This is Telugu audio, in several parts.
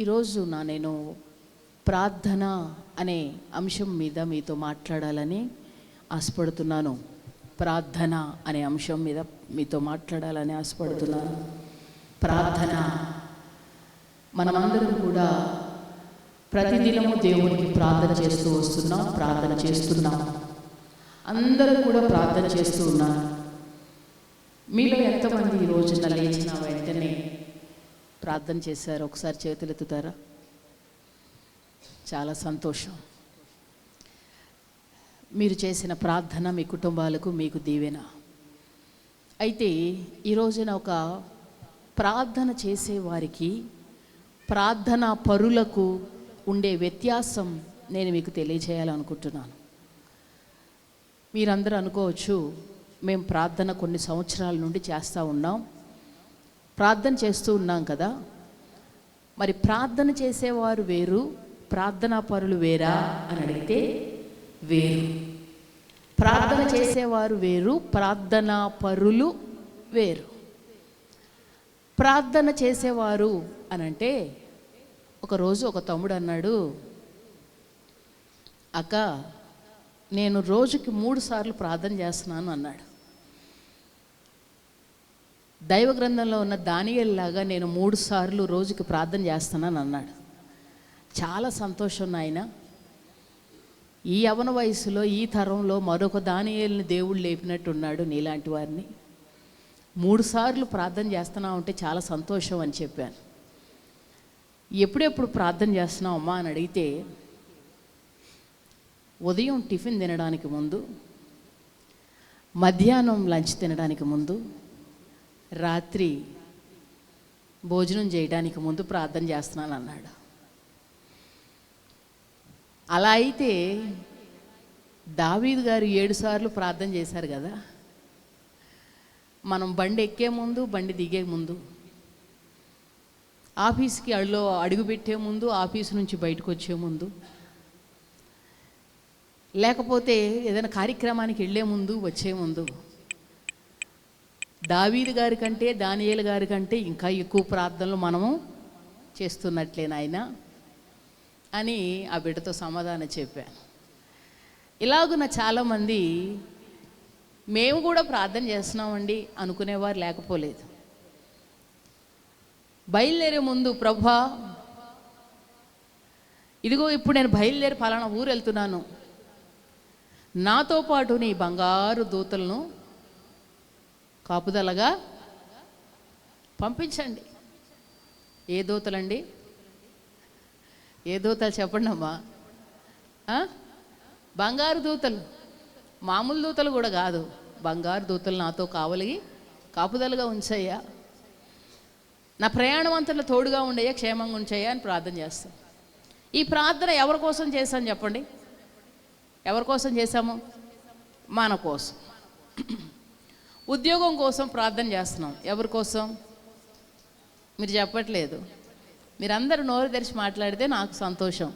ఈరోజు నేను ప్రార్థన అనే అంశం మీద మీతో మాట్లాడాలని ఆశపడుతున్నాను. ప్రార్థన అనే అంశం మీద మీతో మాట్లాడాలని ఆశపడుతున్నాను. ప్రార్థన మనమందరం కూడా ప్రతిదినము దేవునికి ప్రార్థన చేస్తూ వస్తున్నాం, ప్రార్థన చేస్తున్నాం. అందరూ కూడా ప్రార్థన చేస్తూ ఉన్నారు. మీలో ఎంతమంది ఈ రోజున లేచిన వెంటనే ప్రార్థన చేశారు? ఒకసారి చేతులు ఎత్తుతారా? చాలా సంతోషం. మీరు చేసిన ప్రార్థన మీ కుటుంబాలకు మీకు దీవెన. అయితే ఈ రోజున ఒక ప్రార్థన చేసేవారికి ప్రార్థన పరులకు ఉండే వ్యత్యాసం నేను మీకు తెలియజేయాలనుకుంటున్నాను. మీరందరూ అనుకోవచ్చు, మేము ప్రార్థన కొన్ని సంవత్సరాల నుండి చేస్తూ ఉన్నాం, ప్రార్థన చేస్తూ ఉన్నాం కదా, మరి ప్రార్థన చేసేవారు వేరు, ప్రార్థనా పరులు వేరా అని అడిగితే వేరు. ప్రార్థన చేసేవారు వేరు, ప్రార్థనా పరులు వేరు. ప్రార్థన చేసేవారు అనంటే, ఒకరోజు ఒక తమ్ముడు అన్నాడు, అక్క నేను రోజుకి 3 సార్లు ప్రార్థన చేస్తున్నాను అన్నాడు. దైవ గ్రంథంలో ఉన్న దానియేలులాగా నేను 3 సార్లు రోజుకి ప్రార్థన చేస్తున్నాను అన్నాడు. చాలా సంతోషం నాయన. ఈ యవన వయసులో ఈ తరంలో మరొక దానియేలుని దేవుడు లేపినట్టున్నాడు నీలాంటి వారిని. 3 సార్లు ప్రార్థన చేస్తున్నావు అంటే చాలా సంతోషం అని చెప్పాను. ఎప్పుడెప్పుడు ప్రార్థన చేస్తున్నావు అమ్మా అని అడిగితే, ఉదయం టిఫిన్ తినడానికి ముందు, మధ్యాహ్నం లంచ్ తినడానికి ముందు, రాత్రి భోజనం చేయడానికి ముందు ప్రార్థన చేస్తున్నాను అన్నాడు. అలా అయితే దావీదు గారు 7 సార్లు ప్రార్థన చేశారు కదా. మనం బండి ఎక్కే ముందు, బండి దిగే ముందు, ఆఫీస్కి అడుగు పెట్టే ముందు, ఆఫీసు నుంచి బయటకు వచ్చే ముందు, లేకపోతే ఏదైనా కార్యక్రమానికి వెళ్ళే ముందు, వచ్చే ముందు, దావీదు గారి కంటే దానియేలు గారి కంటే ఇంకా ఎక్కువ ప్రార్థనలు మనము చేస్తున్నట్లే నాయన అని ఆ బిడ్డతో సమాధానం చెప్పాను. ఇలాగున్న చాలామంది మేము కూడా ప్రార్థన చేస్తున్నామండి అనుకునేవారు లేకపోలేదు. బయలుదేరే ముందు, ప్రభా ఇదిగో ఇప్పుడు నేను బయలుదేరి ఫలానా ఊరు వెళ్తున్నాను, నాతో పాటు నీ బంగారు దూతలను కాపుదలగా పంపించండి. ఏ దూతలండి? ఏ దూతలు చెప్పండి అమ్మా. బంగారు దూతలు, మామూలు దూతలు కూడా కాదు, బంగారు దూతలు నాతో కాపుదలుగా ఉంచయ్యా, నా ప్రయాణం అంతలో తోడుగా ఉండయ్యా, క్షేమంగా ఉంచయ్యా అని ప్రార్థన చేస్తాం. ఈ ప్రార్థన ఎవరి కోసం చేశాను చెప్పండి? ఎవరి కోసం చేశాము? మన కోసం. ఉద్యోగం కోసం ప్రార్థన చేస్తున్నాం. ఎవరి కోసం? మీరు చెప్పట్లేదు. మీరందరూ నోరు తెరిచి మాట్లాడితే నాకు సంతోషం,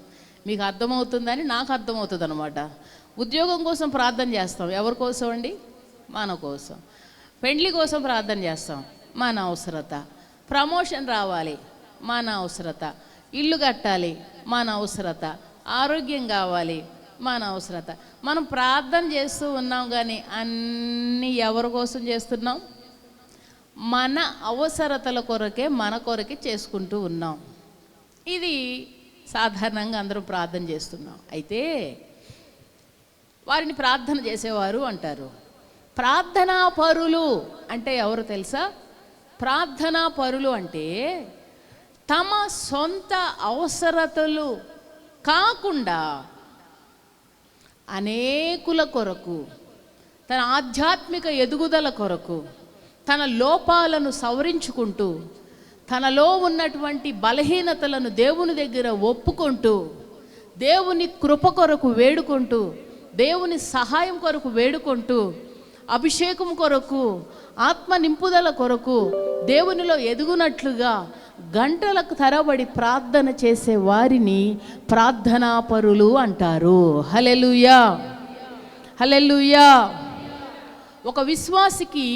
మీకు అర్థమవుతుందని నాకు అర్థమవుతుంది అనమాట. ఉద్యోగం కోసం ప్రార్థన చేస్తాం. ఎవరి కోసం అండి? మన కోసం. పెండ్లి కోసం ప్రార్థన చేస్తాం, మన అవసరత. ప్రమోషన్ రావాలి, మన అవసరత. ఇల్లు కట్టాలి, మన అవసరత. ఆరోగ్యం కావాలి, మన అవసరత. మనం ప్రార్థన చేస్తూ ఉన్నాం, కానీ అన్నీ ఎవరి కోసం చేస్తున్నాం? మన అవసరతల కొరకే, మన కొరకే చేసుకుంటూ ఉన్నాం. ఇది సాధారణంగా అందరూ ప్రార్థన చేస్తున్నాం. అయితే వారిని ప్రార్థన చేసేవారు అంటారు. ప్రార్థనా పరులు అంటే ఎవరు తెలుసా? ప్రార్థనా పరులు అంటే తమ సొంత అవసరతలు కాకుండా అనేకుల కొరకు, తన ఆధ్యాత్మిక ఎదుగుదల కొరకు, తన లోపాలను సవరించుకుంటూ, తనలో ఉన్నటువంటి బలహీనతలను దేవుని దగ్గర ఒప్పుకుంటూ, దేవుని కృప కొరకు వేడుకుంటూ, దేవుని సహాయం కొరకు వేడుకుంటూ, అభిషేకం కొరకు, ఆత్మ నింపుదల కొరకు, దేవునిలో ఎదుగునట్లుగా గంటలకు తరబడి ప్రార్థన చేసే వారిని ప్రార్థనా పరులు అంటారు. హల్లెలూయా, హల్లెలూయా. ఒక విశ్వాసికి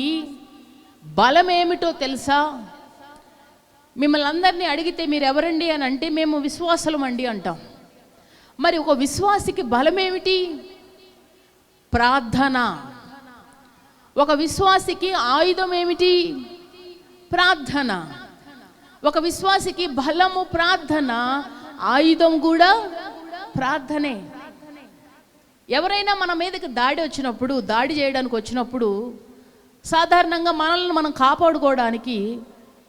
బలం ఏమిటో తెలుసా? మిమ్మల్ని అందరినీ అడిగితే మీరు ఎవరండి అని అంటే మేము విశ్వాసులం అండి అంటాం. మరి ఒక విశ్వాసికి బలం ఏమిటి? ప్రార్థన. ఒక విశ్వాసికి ఆయుధం ఏమిటి? ప్రార్థన. ఒక విశ్వాసికి బలము ప్రార్థన, ఆయుధం కూడా ప్రార్థనే. ఎవరైనా మన మీదకి దాడి చేయడానికి వచ్చినప్పుడు సాధారణంగా మనల్ని మనం కాపాడుకోవడానికి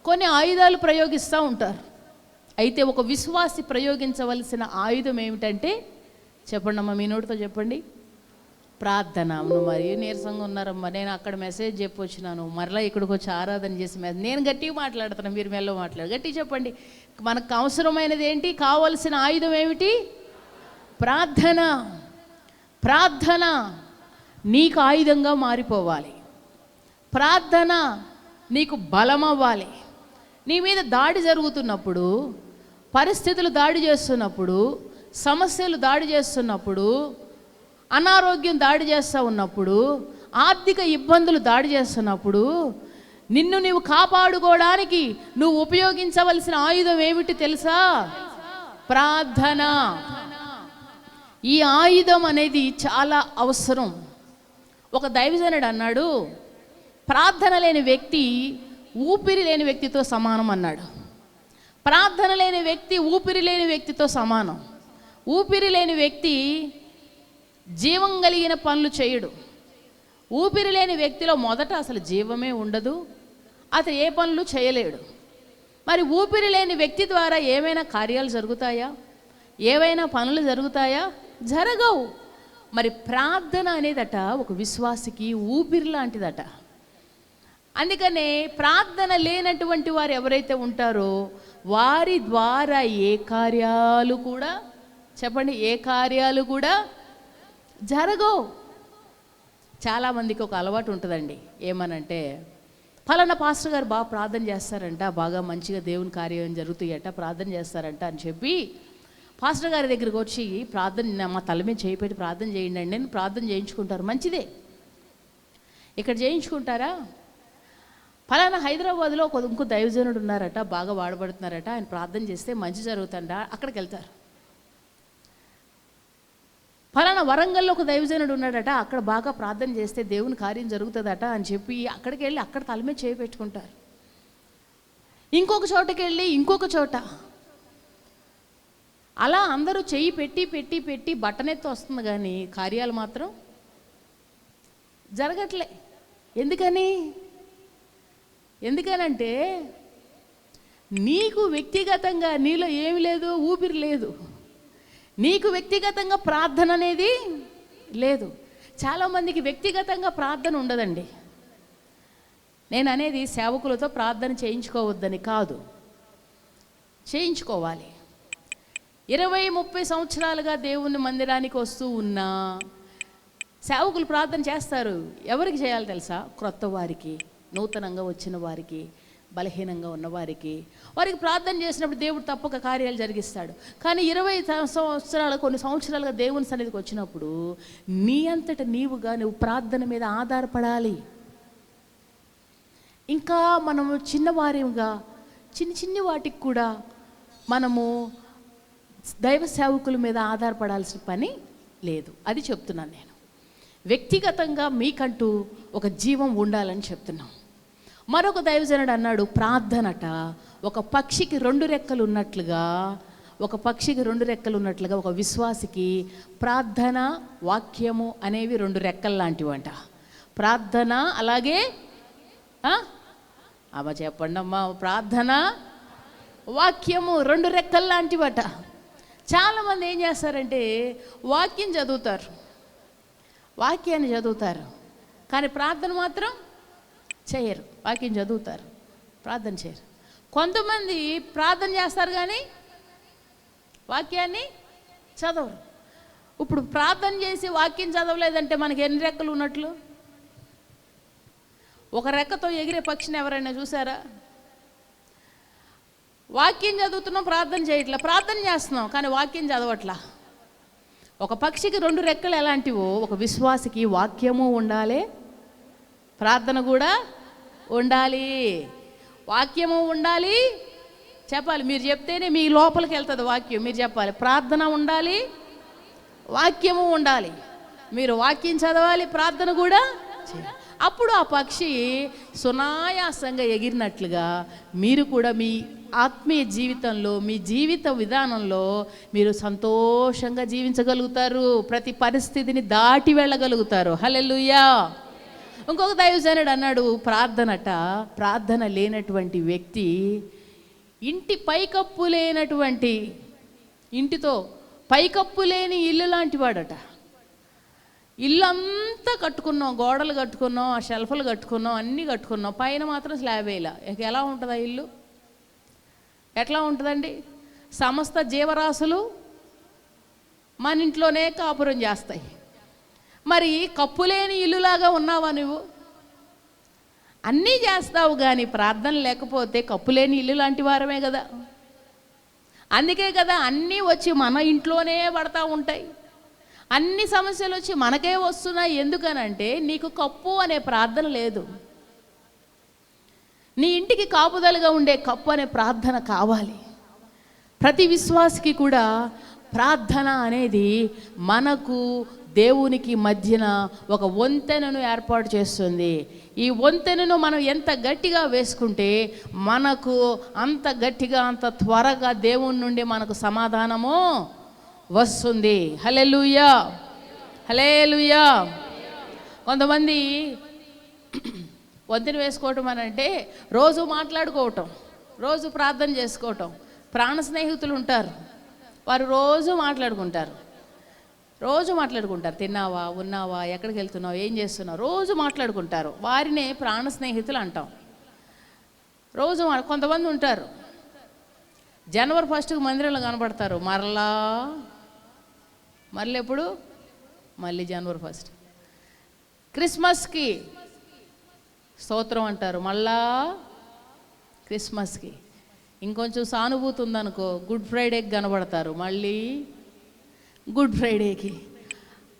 కొన్ని ఆయుధాలు ప్రయోగిస్తూ ఉంటారు. అయితే ఒక విశ్వాసి ప్రయోగించవలసిన ఆయుధం ఏమిటంటే, చెప్పండి అమ్మా, మీ నోటితో చెప్పండి. ప్రార్థన. మరి నీరసంగా ఉన్నారమ్మా, నేను అక్కడ మెసేజ్ చెప్పి వచ్చినాను, మరలా ఇక్కడికి వచ్చి ఆరాధన చేసి నేను గట్టిగా మాట్లాడుతున్నాను, మీరు మెల్ల మాట్లాడు. గట్టిగా చెప్పండి. మనకు అవసరమైనది ఏంటి? కావలసిన ఆయుధం ఏమిటి? ప్రార్థన. ప్రార్థన నీకు ఆయుధంగా మారిపోవాలి. ప్రార్థన నీకు బలం అవ్వాలి. నీ మీద దాడి జరుగుతున్నప్పుడు, పరిస్థితులు దాడి చేస్తున్నప్పుడు, సమస్యలు దాడి చేస్తున్నప్పుడు, అనారోగ్యం దాడి చేస్తూ ఉన్నప్పుడు, ఆర్థిక ఇబ్బందులు దాడి చేస్తున్నప్పుడు, నిన్ను నీవు కాపాడుకోవడానికి నువ్వు ఉపయోగించవలసిన ఆయుధం ఏమిటి తెలుసా? ప్రార్థన. ఈ ఆయుధం అనేది చాలా అవసరం. ఒక దైవజనుడు అన్నాడు, ప్రార్థన లేని వ్యక్తి ఊపిరి లేని వ్యక్తితో సమానం అన్నాడు. ప్రార్థన లేని వ్యక్తి ఊపిరి లేని వ్యక్తితో సమానం. ఊపిరి లేని వ్యక్తి జీవం కలిగిన పనులు చేయడు. ఊపిరి లేని వ్యక్తిలో మొదట అసలు జీవమే ఉండదు, అతను ఏ పనులు చేయలేడు. మరి ఊపిరి లేని వ్యక్తి ద్వారా ఏమైనా కార్యాలు జరుగుతాయా? ఏవైనా పనులు జరుగుతాయా? జరగవు. మరి ప్రార్థన అనేదట ఒక విశ్వాసికి ఊపిరి లాంటిదట. అందుకనే ప్రార్థన లేనటువంటి వారు ఎవరైతే ఉంటారో వారి ద్వారా ఏ కార్యాలు కూడా, చెప్పండి, ఏ కార్యాలు కూడా జరగవు. చాలామందికి ఒక అలవాటు ఉంటుందండి, ఏమనంటే ఫలానా పాస్టర్ గారు బాగా ప్రార్థన చేస్తారంట, బాగా మంచిగా దేవుని కార్యం జరుగుతాయట, ప్రార్థన చేస్తారంట అని చెప్పి పాస్టర్ గారి దగ్గరికి వచ్చి ప్రార్థన, మా తల మీద చేయి పెట్టి ప్రార్థన చేయండి అండి, నేను ప్రార్థన చేయించుకుంటారు. మంచిదే, ఇక్కడ చేయించుకుంటారా? ఫలానా హైదరాబాద్లో ఇంకో దైవజనుడు ఉన్నారట, బాగా వాడబడుతున్నారట, ఆయన ప్రార్థన చేస్తే మంచి జరుగుతుందా, అక్కడికి వెళ్తారు. ఫలానా వరంగల్లో ఒక దైవజనుడు ఉన్నాడట, అక్కడ బాగా ప్రార్థన చేస్తే దేవుని కార్యం జరుగుతుందట అని చెప్పి అక్కడికి వెళ్ళి అక్కడ తల మీద చేయి పెట్టుకుంటారు. ఇంకొక చోటకి వెళ్ళి ఇంకొక చోట, అలా అందరూ చెయ్యి పెట్టి పెట్టి పెట్టి బట్టనెత్తి వస్తుంది, కానీ కార్యాలు మాత్రం జరగట్లే. ఎందుకనంటే నీకు వ్యక్తిగతంగా నీలో ఏమి లేదు, ఊపిరి లేదు. నీకు వ్యక్తిగతంగా ప్రార్థన అనేది లేదు. చాలామందికి వ్యక్తిగతంగా ప్రార్థన ఉండదండి. నేను అనేది సేవకులతో ప్రార్థన చేయించుకోవద్దని కాదు, చేయించుకోవాలి. 20-30 సంవత్సరాలుగా దేవుని మందిరానికి వస్తూ ఉన్నా సేవకులు ప్రార్థన చేస్తారు. ఎవరికి చేయాలి తెలుసా? క్రొత్త వారికి, నూతనంగా వచ్చిన వారికి, బలహీనంగా ఉన్నవారికి. వారికి ప్రార్థన చేసినప్పుడు దేవుడు తప్పక కార్యాలు జరిగిస్తాడు. కానీ 20 కొన్ని సంవత్సరాలుగా దేవుని సన్నిధికి వచ్చినప్పుడు నీ అంతట నీవుగా నువ్వు ప్రార్థన మీద ఆధారపడాలి. ఇంకా మనము చిన్నవారిగా చిన్ని వాటికి కూడా మనము దైవ సేవకుల మీద ఆధారపడాల్సిన పని లేదు. అది చెప్తున్నాను నేను. వ్యక్తిగతంగా మీకంటూ ఒక జీవం ఉండాలని చెప్తున్నాం. మరొక దైవజనుడు అన్నాడు, ప్రార్థనట ఒక పక్షికి 2 రెక్కలు ఉన్నట్లుగా, ఒక విశ్వాసికి ప్రార్థన, వాక్యము అనేవి 2 రెక్కలు లాంటివంట. ప్రార్థన అలాగే అమ్మ చెప్పండి అమ్మా, ప్రార్థన వాక్యము 2 రెక్కలు లాంటివట. చాలామంది ఏం చేస్తారంటే వాక్యాన్ని చదువుతారు కానీ ప్రార్థన మాత్రం చేయరు. వాక్యం చదువుతారు, ప్రార్థన చేయరు. కొంతమంది ప్రార్థన చేస్తారు కానీ వాక్యాన్ని చదవరు. ఇప్పుడు ప్రార్థన చేసి వాక్యం చదవలేదంటే మనకి ఎన్ని రెక్కలు ఉన్నట్లు? ఒక రెక్కతో ఎగిరే పక్షిని ఎవరైనా చూసారా? వాక్యం చదువుతున్నాం, ప్రార్థన చేయట్లా. ప్రార్థన చేస్తున్నాం కానీ వాక్యం చదవట్లా. ఒక పక్షికి 2 రెక్కలు ఎలాంటివో ఒక విశ్వాసికి వాక్యము ఉండాలి, ప్రార్థన కూడా ఉండాలి. వాక్యము ఉండాలి, చెప్పాలి. మీరు చెప్తేనే మీ లోపలికి వెళ్తుంది వాక్యం. మీరు చెప్పాలి. ప్రార్థన ఉండాలి, వాక్యము ఉండాలి. మీరు వాక్యం చదవాలి, ప్రార్థన కూడా చేయాలి. అప్పుడు ఆ పక్షి సునాయాసంగా ఎగిరినట్లుగా మీరు కూడా మీ ఆత్మీయ జీవితంలో, మీ జీవిత విధానంలో మీరు సంతోషంగా జీవించగలుగుతారు. ప్రతి పరిస్థితిని దాటి వెళ్ళగలుగుతారు. హల్లెలూయా. ఇంకొక దైవజనుడు అన్నాడు, ప్రార్థన లేనటువంటి వ్యక్తి ఇంటి పైకప్పు లేనటువంటి, ఇంటితో పైకప్పు లేని ఇల్లు లాంటి వాడట. ఇల్లు అంతా కట్టుకున్నాం, గోడలు కట్టుకున్నాం, ఆ షెల్ఫ్లు కట్టుకున్నాం, అన్నీ కట్టుకున్నాం, పైన మాత్రం స్లాబ్ వేయాల. ఇక ఎలా ఉంటుంది ఆ ఇల్లు? ఎట్లా ఉంటుందండి? సమస్త జీవరాశులు మన ఇంట్లోనే కాపురం చేస్తాయి. మరి కప్పులేని ఇల్లులాగా ఉన్నావా నువ్వు? అన్నీ చేస్తావు కానీ ప్రార్థన లేకపోతే కప్పులేని ఇల్లు లాంటి వారమే కదా. అందుకే కదా అన్నీ వచ్చి మన ఇంట్లోనే పడతా ఉంటాయి, అన్ని సమస్యలు వచ్చి మనకే వస్తున్నాయి. ఎందుకనంటే నీకు కప్పు అనే ప్రార్థన లేదు. నీ ఇంటికి కాపుదలుగా ఉండే కప్పు అనే ప్రార్థన కావాలి. ప్రతి విశ్వాసికి కూడా ప్రార్థన అనేది మనకు దేవునికి మధ్యన ఒక వంతెనను ఏర్పాటు చేస్తుంది. ఈ వంతెనను మనం ఎంత గట్టిగా వేసుకుంటే మనకు అంత గట్టిగా, అంత త్వరగా దేవుని నుండి మనకు సమాధానము వస్తుంది. హల్లెలూయా, హల్లెలూయా. కొంతమంది వంతెన వేసుకోవటం అని అంటే రోజు మాట్లాడుకోవటం, రోజు ప్రార్థన చేసుకోవటం. ప్రాణ స్నేహితులు ఉంటారు, వారు రోజు మాట్లాడుకుంటారు. తిన్నావా, ఉన్నావా, ఎక్కడికి వెళ్తున్నావు, ఏం చేస్తున్నావు, రోజు మాట్లాడుకుంటారు. వారినే ప్రాణ స్నేహితులు అంటాం. రోజు కొంతమంది ఉంటారు, జనవరి 1కు మందిరంలో కనబడతారు, మళ్ళీ ఎప్పుడు, మళ్ళీ జనవరి 1. క్రిస్మస్కి స్తోత్రం అంటారు, మళ్ళా క్రిస్మస్కి. ఇంకొంచెం సానుభూతి ఉందనుకో గుడ్ ఫ్రైడేకి కనబడతారు, మళ్ళీ గుడ్ ఫ్రైడేకి.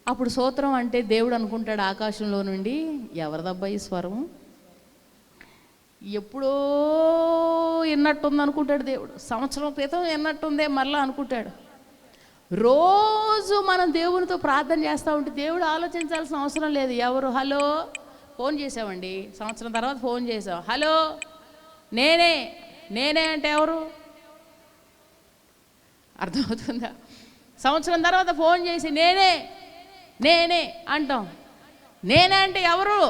అప్పుడు స్తోత్రం అంటే దేవుడు అనుకుంటాడు ఆకాశంలో నుండి, ఎవరిదబ్బా ఈ స్వరం, ఎప్పుడో విన్నట్టుంది అనుకుంటాడు దేవుడు. సంవత్సరం క్రితం విన్నట్టుందే మళ్ళీ అనుకుంటాడు. రోజు మనం దేవునితో ప్రార్థన చేస్తూ ఉంటే దేవుడు ఆలోచించాల్సిన అవసరం లేదు. ఎవరు హలో ఫోన్ చేసామండి, సంవత్సరం తర్వాత ఫోన్ చేసాం, హలో నేనే అంటే ఎవరు? అర్థమవుతుందా? సంవత్సరం తర్వాత ఫోన్ చేసి నేనే అంటాం. నేనే అంటే ఎవరు?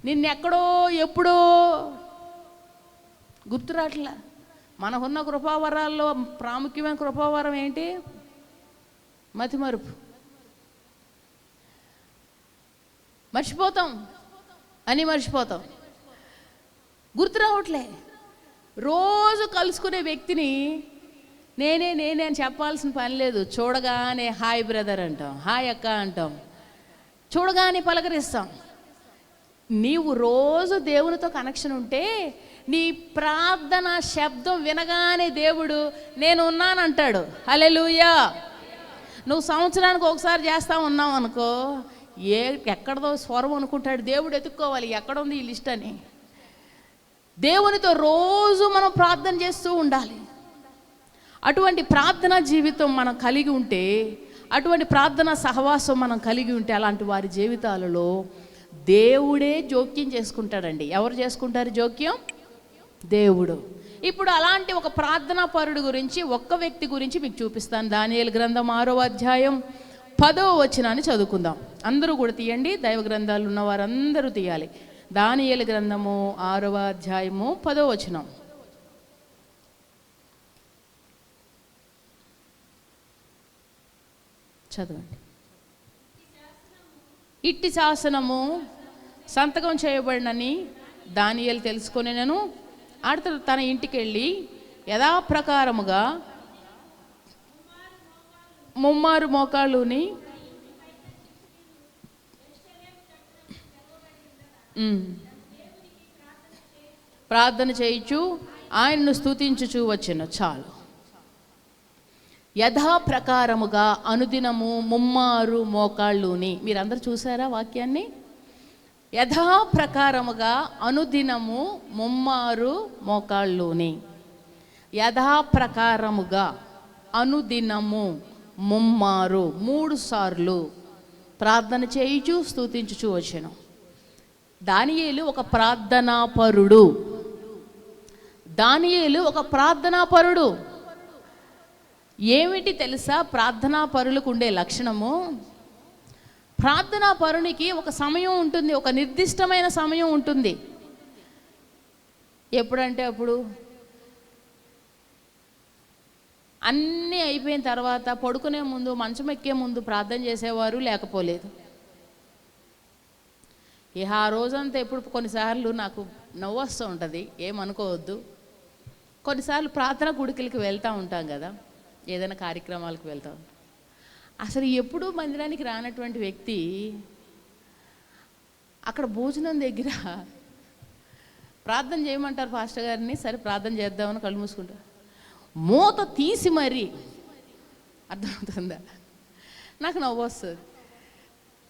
నిన్నెక్కడో ఎప్పుడో గుర్తురాట్లా. మనకున్న కృపావరాల్లో ప్రాముఖ్యమైన కృపావరం ఏంటి? మతిమరుపు. మర్చిపోతాం, గుర్తు రావట్లే. రోజు కలుసుకునే వ్యక్తిని నేనే అని చెప్పాల్సిన పని లేదు. చూడగానే హాయ్ బ్రదర్ అంటాం, హాయ్ అక్క అంటాం, చూడగానే పలకరిస్తాం. నీవు రోజు దేవునితో కనెక్షన్ ఉంటే నీ ప్రార్థన శబ్దం వినగానే దేవుడు నేను ఉన్నానంటాడు. హల్లెలూయా. నువ్వు సంవత్సరానికి ఒకసారి చేస్తా ఉన్నావు అనుకో, ఎక్కడదో స్వరం అనుకుంటాడు దేవుడు. ఎత్తుక్కోవాలి ఎక్కడుంది ఈ లిస్ట్ అని. దేవునితో రోజు మనం ప్రార్థన చేస్తూ ఉండాలి. అటువంటి ప్రార్థనా జీవితం మనం కలిగి ఉంటే, అటువంటి ప్రార్థనా సహవాసం మనం కలిగి ఉంటే, అలాంటి వారి జీవితాలలో దేవుడే జోక్యం చేసుకుంటాడండి. ఎవరు చేసుకుంటారు జోక్యం? దేవుడు. ఇప్పుడు అలాంటి ఒక ప్రార్థనా పరుడు గురించి, ఒక్క వ్యక్తి గురించి మీకు చూపిస్తాను. దానియేలు గ్రంథం 6వ అధ్యాయం 10వ వచనాన్ని చదువుకుందాం. అందరూ కూడా తీయండి, దైవ గ్రంథాలు ఉన్న వారందరూ తీయాలి. దానియేలు గ్రంథము 6వ అధ్యాయము 10వ వచనం. చదవండి. ఇట్టి శాసనము సంతకం చేయబడినని దానియేలు తెలుసుకొని నేను ఆడతాడు. తన ఇంటికి వెళ్ళి యథాప్రకారముగా ముమ్మారు మోకాళ్ళుని ప్రార్థన చేయించు ఆయన్ను స్తుతించుచు వచ్చెను. చాలు. యథాప్రకారముగా అనుదినము ముమ్మారు మోకాళ్ళుని. మీరందరూ చూసారా వాక్యాన్ని? యథాప్రకారముగా అనుదినము ముమ్మారు మోకాళ్ళుని. యథాప్రకారముగా అనుదినము ముమ్మారు 3 సార్లు ప్రార్థన చేయుచు స్తుతించుచు వచ్చెను. దానియేలు ఒక ప్రార్థనాపరుడు. దానియేలు ఒక ప్రార్థనాపరుడు. ఏమిటి తెలుసా ప్రార్థనాపరులకు ఉండే లక్షణము? ప్రార్థనాపరునికి ఒక సమయం ఉంటుంది, ఒక నిర్దిష్టమైన సమయం ఉంటుంది. ఎప్పుడంటే అప్పుడు అన్నీ అయిపోయిన తర్వాత పడుకునే ముందు, మంచం ఎక్కే ముందు ప్రార్థన చేసేవారు లేకపోలేదు. ఇక ఆ రోజంతా ఎప్పుడు కొన్నిసార్లు నాకు నవ్వు వస్తూ ఉంటుంది, ఏమనుకోవద్దు. కొన్నిసార్లు ప్రార్థన గుడికలకి వెళ్తూ ఉంటాం కదా, ఏదైనా కార్యక్రమాలకు వెళ్తూ ఉంటాం. అసలు ఎప్పుడూ మందిరానికి రానటువంటి వ్యక్తి అక్కడ భోజనం దగ్గర ప్రార్థన చేయమంటారు పాస్టర్ గారిని. సరే ప్రార్థన చేద్దామని కళ్ళు మూసుకుంటారు. మూత తీసి మరి, అర్థమవుతుందా? నాకు నవ్వు వస్తుంది.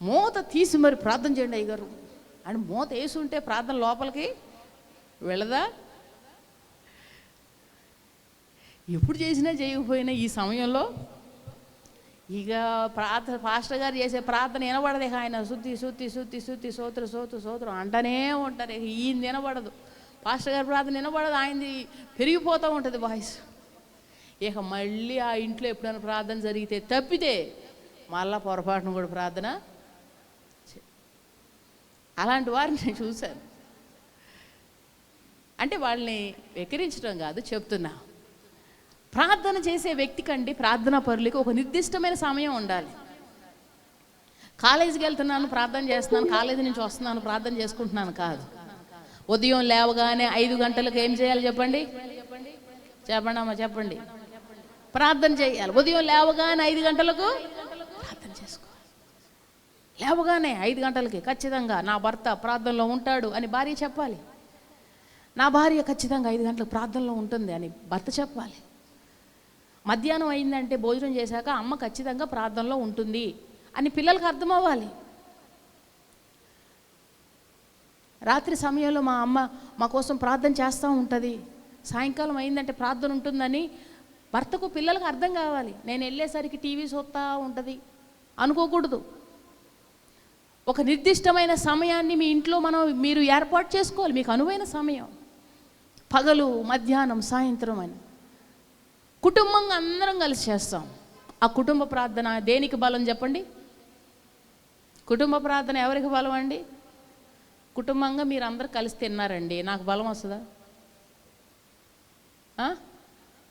మూత తీసి మరి ప్రార్థన చేయండి అయ్యగారు అని మూత వేసి ఉంటే ప్రార్థన లోపలికి వెళ్ళదా? ఎప్పుడు చేసినా చేయకపోయినా ఈ సమయంలో ఇక పాస్టర్ గారు చేసే ప్రార్థన వినబడదు. ఇక ఆయన శుద్ధి శుద్ధి శుద్ధి శుద్ధి సోత్ర సోత్ర సోత్రం అంటనే ఉంటారు. ఇక ఈయన వినబడదు, పాస్టర్ గారి ప్రార్థన వినబడదు, ఆయనది పెరిగిపోతూ ఉంటుంది వాయిస్. ఇక మళ్ళీ ఆ ఇంట్లో ఎప్పుడైనా ప్రార్థన జరిగితే తప్పితే మళ్ళా పొరపాటును కూడా ప్రార్థన. అలాంటి వారిని నేను చూశాను. అంటే వాళ్ళని వెక్కిరించడం కాదు, చెప్తున్నా. ప్రార్థన చేసే వ్యక్తి కండి, ప్రార్థనా పరులకి ఒక నిర్దిష్టమైన సమయం ఉండాలి. కాలేజీకి వెళ్తున్నాను ప్రార్థన చేస్తున్నాను, కాలేజీ నుంచి వస్తున్నాను ప్రార్థన చేసుకుంటున్నాను కాదు. ఉదయం లేవగానే 5 గంటలకు ఏం చేయాలి చెప్పండి? చెప్పండి అమ్మా, చెప్పండి. ప్రార్థన చేయాలి. ఉదయం లేవగానే 5 గంటలకు ప్రార్థన చేసుకోవాలి. లేవగానే 5 గంటలకి ఖచ్చితంగా నా భర్త ప్రార్థనలో ఉంటాడు అని భార్య చెప్పాలి. నా భార్య ఖచ్చితంగా 5 గంటలకు ప్రార్థనలో ఉంటుంది అని భర్త చెప్పాలి. మధ్యాహ్నం అయిందంటే భోజనం చేశాక అమ్మ ఖచ్చితంగా ప్రార్థనలో ఉంటుంది అని పిల్లలకు అర్థం అవ్వాలి. రాత్రి సమయంలో మా అమ్మ మా కోసం ప్రార్థన చేస్తూ ఉంటుంది, సాయంకాలం అయిందంటే ప్రార్థన ఉంటుందని భర్తకు పిల్లలకు అర్థం కావాలి. నేను వెళ్ళేసరికి టీవీ చూస్తూ ఉంటుంది అనుకోకూడదు. ఒక నిర్దిష్టమైన సమయాన్ని మీ ఇంట్లో మీరు ఏర్పాటు చేసుకోవాలి. మీకు అనువైన సమయం పగలు, మధ్యాహ్నం, సాయంత్రం అని కుటుంబంగా అందరం కలిసి చేస్తాం. ఆ కుటుంబ ప్రార్థన దేనికి బలం చెప్పండి? కుటుంబ ప్రార్థన ఎవరికి బలం అండి? కుటుంబంగా మీరు అందరు కలిసి తిన్నారండి, నాకు బలం వస్తుందా?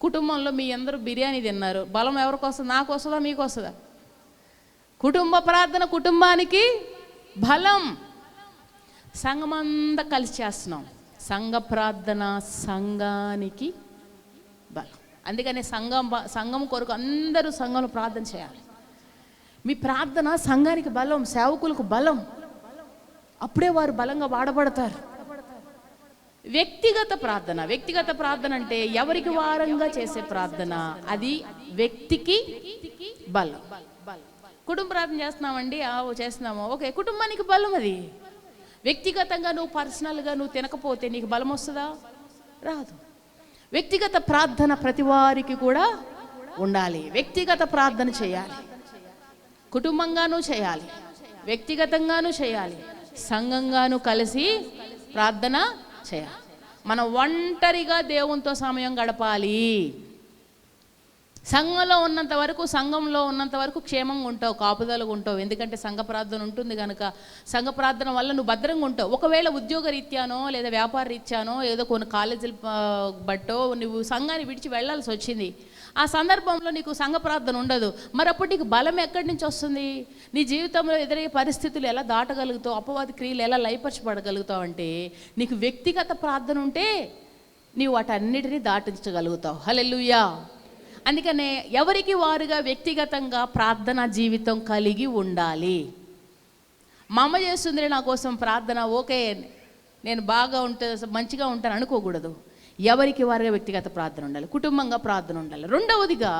కుటుంబంలో మీ అందరూ బిర్యానీ తిన్నారు, బలం ఎవరికి వస్తుంది? నాకు వస్తుందా, మీకు వస్తుందా? కుటుంబ ప్రార్థన కుటుంబానికి బలం. సంఘమంతా కలిసి చేస్తున్నాం, సంఘ ప్రార్థన సంఘానికి బలం. అందుకని సంఘం కొరకు అందరూ సంఘంలో ప్రార్థన చేయాలి. మీ ప్రార్థన సంఘానికి బలం, సేవకులకు బలం. అప్పుడే వారు బలంగా వాడబడతారు. వ్యక్తిగత ప్రార్థన అంటే ఎవరికి వారంగా చేసే ప్రార్థన, అది వ్యక్తికి బలం. కుటుంబ ప్రార్థన చేస్తున్నామండి, చేస్తున్నాము, ఓకే, కుటుంబానికి బలం. అది వ్యక్తిగతంగా నువ్వు పర్సనల్గా నువ్వు తినకపోతే నీకు బలం వస్తుందా? రాదు. వ్యక్తిగత ప్రార్థన ప్రతి వారికి కూడా ఉండాలి. వ్యక్తిగత ప్రార్థన చేయాలి, కుటుంబంగానూ చేయాలి, వ్యక్తిగతంగానూ చేయాలి, సంఘంగానూ కలిసి ప్రార్థన చేయాలి. మనం ఒంటరిగా దేవునితో సమయం గడపాలి. సంఘంలో ఉన్నంత వరకు క్షేమంగా ఉంటావు, కాపుదలుగా ఉంటావు. ఎందుకంటే సంఘ ప్రార్థన ఉంటుంది కనుక. సంఘ ప్రార్థన వల్ల నువ్వు భద్రంగా ఉంటావు. ఒకవేళ ఉద్యోగ రీత్యానో లేదా వ్యాపార రీత్యానో ఏదో కొన్ని కాలేజీలు బట్టో నువ్వు సంఘాన్ని విడిచి వెళ్ళాల్సి వచ్చింది, ఆ సందర్భంలో నీకు సంఘ ప్రార్థన ఉండదు. మరి అప్పుడు నీకు బలం ఎక్కడి నుంచి వస్తుంది? నీ జీవితంలో ఎదురయ్యే పరిస్థితులు ఎలా దాటగలుగుతావు, అపవాది క్రియలు ఎలా లయపరచబడగలుగుతావు అంటే నీకు వ్యక్తిగత ప్రార్థన ఉంటే నీవు వాటన్నిటినీ దాటించగలుగుతావు. హల్లెలూయా. అందుకనే ఎవరికి వారుగా వ్యక్తిగతంగా ప్రార్థన జీవితం కలిగి ఉండాలి. మా అమ్మ చేస్తుంది నా కోసం ప్రార్థన, ఓకే నేను బాగా మంచిగా ఉంటాను అనుకోకూడదు. ఎవరికి వారుగా వ్యక్తిగత ప్రార్థన ఉండాలి, కుటుంబంగా ప్రార్థన ఉండాలి. రెండవదిగా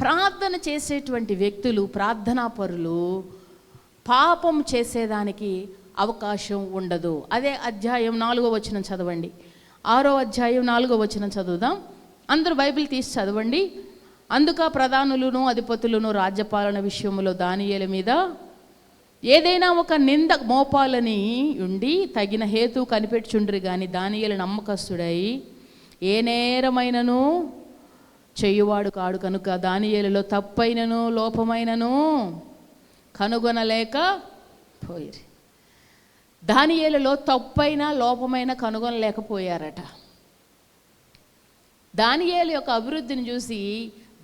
ప్రార్థన చేసేటువంటి వ్యక్తులు, ప్రార్థనా పరులు పాపం చేసేదానికి అవకాశం ఉండదు. అదే అధ్యాయం 4వ వచనం చదవండి. 6వ అధ్యాయం 4వ వచనం చదువుదాం. అందరూ బైబిల్ తీసి చదవండి. అందుక ప్రధానులను అధిపతులను రాజ్యపాలన విషయంలో దానియేలు మీద ఏదైనా ఒక నింద మోపాలని ఉండి తగిన హేతు కనిపెట్టుచుండ్రి గాని దానియేలు నమ్మకస్తుడై ఏ నేరమైనను చేయువాడు కాడు కనుక దానియేలులో తప్పైనను లోపమైనను కనుగొనలేక పోయిరి. దానియేలులో తప్పైన లోపమైన కనుగొనలేకపోయారట. దానియేలు యొక్క అభివృద్ధిని చూసి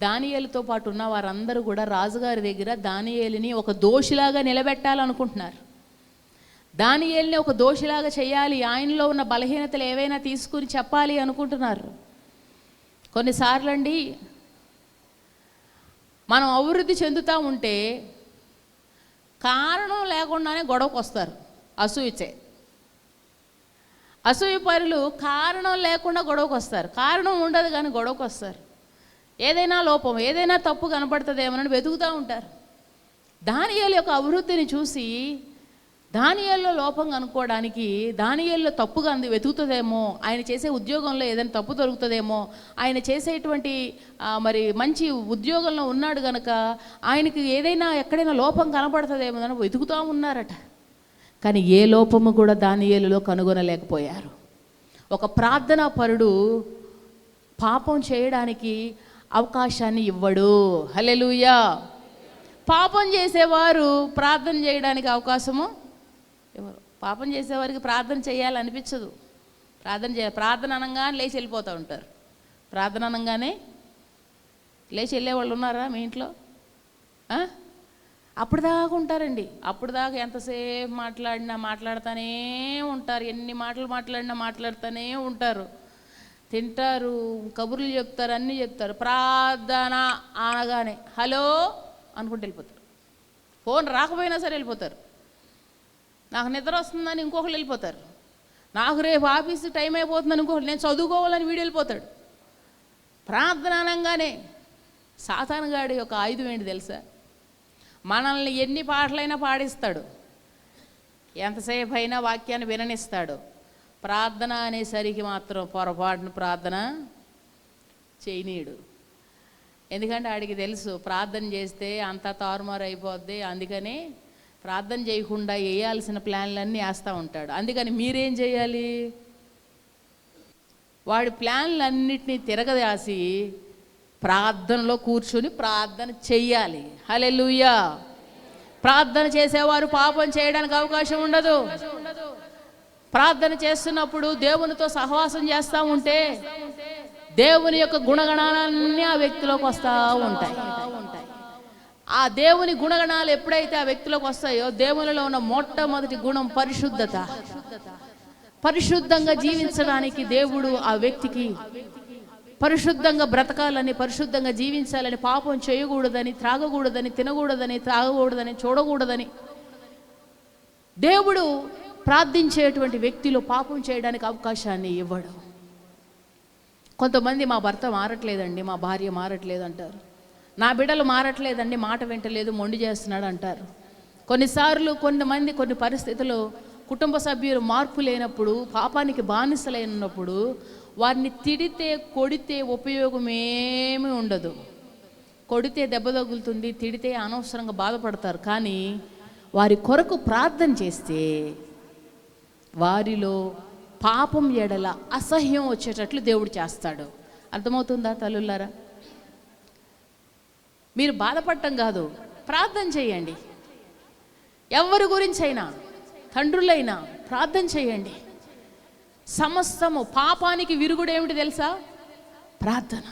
దానియేలుతో పాటు ఉన్న వారందరూ కూడా రాజుగారి దగ్గర దానియేలుని ఒక దోషిలాగా నిలబెట్టాలనుకుంటున్నారు. దానియేలుని ఒక దోషిలాగా చేయాలి, ఆయనలో ఉన్న బలహీనతలు ఏవైనా తీసుకుని చెప్పాలి అనుకుంటున్నారు. కొన్నిసార్లు అండి మనం అభివృద్ధి చెందుతూ ఉంటే కారణం లేకుండానే గొడవకు వస్తారు. అసూయ పరులు కారణం లేకుండా గొడవకు వస్తారు. కారణం ఉండదు కానీ గొడవకు వస్తారు. ఏదైనా లోపం, ఏదైనా తప్పు కనపడుతుందేమోనని వెతుకుతూ ఉంటారు. దానియేలు యొక్క అభివృద్ధిని చూసి దానియేలులో లోపం కనుక్కోవడానికి, దానియేలులో తప్పుగా వెతుకుతుందేమో, ఆయన చేసే ఉద్యోగంలో ఏదైనా తప్పు దొరుకుతుందేమో, ఆయన చేసేటువంటి మరి మంచి ఉద్యోగంలో ఉన్నాడు కనుక ఆయనకి ఏదైనా ఎక్కడైనా లోపం కనపడుతుందేమో అని వెతుకుతూ ఉన్నారట. కానీ ఏ లోపము కూడా దానియేలులో కనుగొనలేకపోయారు. ఒక ప్రార్థనా పరుడు పాపం చేయడానికి అవకాశాన్ని ఇవ్వడు. హల్లెలూయా. పాపం చేసేవారు ప్రార్థన చేయడానికి అవకాశము ఎవరు? పాపం చేసేవారికి ప్రార్థన చేయాలనిపించదు. ప్రార్థన అనగానే లేచి వెళ్ళిపోతూ ఉంటారు. ప్రార్థన అనగానే లేచి వెళ్ళేవాళ్ళు ఉన్నారా మీ ఇంట్లో? అప్పుడు దాకా ఉంటారండి. అప్పుడు దాకా ఎంతసేపు మాట్లాడుతూనే ఉంటారు. ఎన్ని మాటలు మాట్లాడుతూనే ఉంటారు. తింటారు, కబుర్లు చెప్తారు, అన్నీ చెప్తారు. ప్రార్థన అనగానే హలో అనుకుంటూ వెళ్ళిపోతారు. ఫోన్ రాకపోయినా సరే వెళ్ళిపోతారు. నాకు నిద్ర వస్తుందని ఇంకొకరు వెళ్ళిపోతారు. నాకు రేపు ఆఫీసు టైం అయిపోతుందని ఇంకొకరు, నేను చదువుకోవాలని వీడు వెళ్ళిపోతాడు. ప్రార్థన అనగానే సాతానుగాడి యొక్క ఆయుధం ఏంటి తెలుసా? మనల్ని ఎన్ని పాటలైనా పాడిస్తాడు, ఎంతసేపు అయినా వాక్యాన్ని విననిస్తాడు. ప్రార్థన అనేసరికి మాత్రం పొరపాటును ప్రార్థన చేయనీయుడు. ఎందుకంటే ఆడికి తెలుసు ప్రార్థన చేస్తే అంతా తారుమారు అయిపోద్ది. అందుకని ప్రార్థన చేయకుండా వేయాల్సిన ప్లాన్లన్నీ వేస్తూ ఉంటాడు. అందుకని మీరేం చేయాలి? వాడి ప్లాన్లన్నిటినీ తిరగదాసి ప్రార్థనలో కూర్చొని ప్రార్థన చెయ్యాలి. హల్లెలూయా. ప్రార్థన చేసేవారు పాపం చేయడానికి అవకాశం ఉండదు. ప్రార్థన చేస్తున్నప్పుడు దేవునితో సహవాసం చేస్తూ ఉంటే దేవుని యొక్క గుణగణాలన్నీ ఆ వ్యక్తిలోకి వస్తూ ఉంటాయి. ఆ దేవుని గుణగణాలు ఎప్పుడైతే ఆ వ్యక్తిలోకి వస్తాయో, దేవునిలో ఉన్న మొట్టమొదటి గుణం పరిశుద్ధత. పరిశుద్ధంగా జీవించడానికి దేవుడు ఆ వ్యక్తికి పరిశుద్ధంగా బ్రతకాలని, పరిశుద్ధంగా జీవించాలని, పాపం చేయకూడదని, త్రాగకూడదని, తినకూడదని, త్రాగకూడదని, చూడకూడదని దేవుడు ప్రార్థించేటువంటి వ్యక్తిలో పాపం చేయడానికి అవకాశాన్ని ఇవ్వడు. కొంతమంది మా భర్త మారట్లేదండి, మా భార్య మారట్లేదు అంటారు. నా బిడ్డలు మారట్లేదండి, మాట వింటలేదు, మొండి చేస్తున్నాడు అంటారు. కొన్నిసార్లు కొన్ని పరిస్థితుల్లో కుటుంబ సభ్యులు మార్పు లేనప్పుడు, పాపానికి బానిసలైనప్పుడు వారిని తిడితే, కొడితే ఉపయోగం ఏమీ ఉండదు. కొడితే దెబ్బ తగులుతుంది, తిడితే అనవసరంగా బాధపడతారు. కానీ వారి కొరకు ప్రార్థన చేస్తే వారిలో పాపం ఎడల అసహ్యం వచ్చేటట్లు దేవుడు చేస్తాడు. అర్థమవుతుందా తల్లులారా? మీరు బాధపడటం కాదు, ప్రార్థన చేయండి. ఎవరి గురించైనా, తండ్రులైనా ప్రార్థన చేయండి. సమస్తము పాపానికి విరుగుడు ఏమిటి తెలుసా? ప్రార్థన.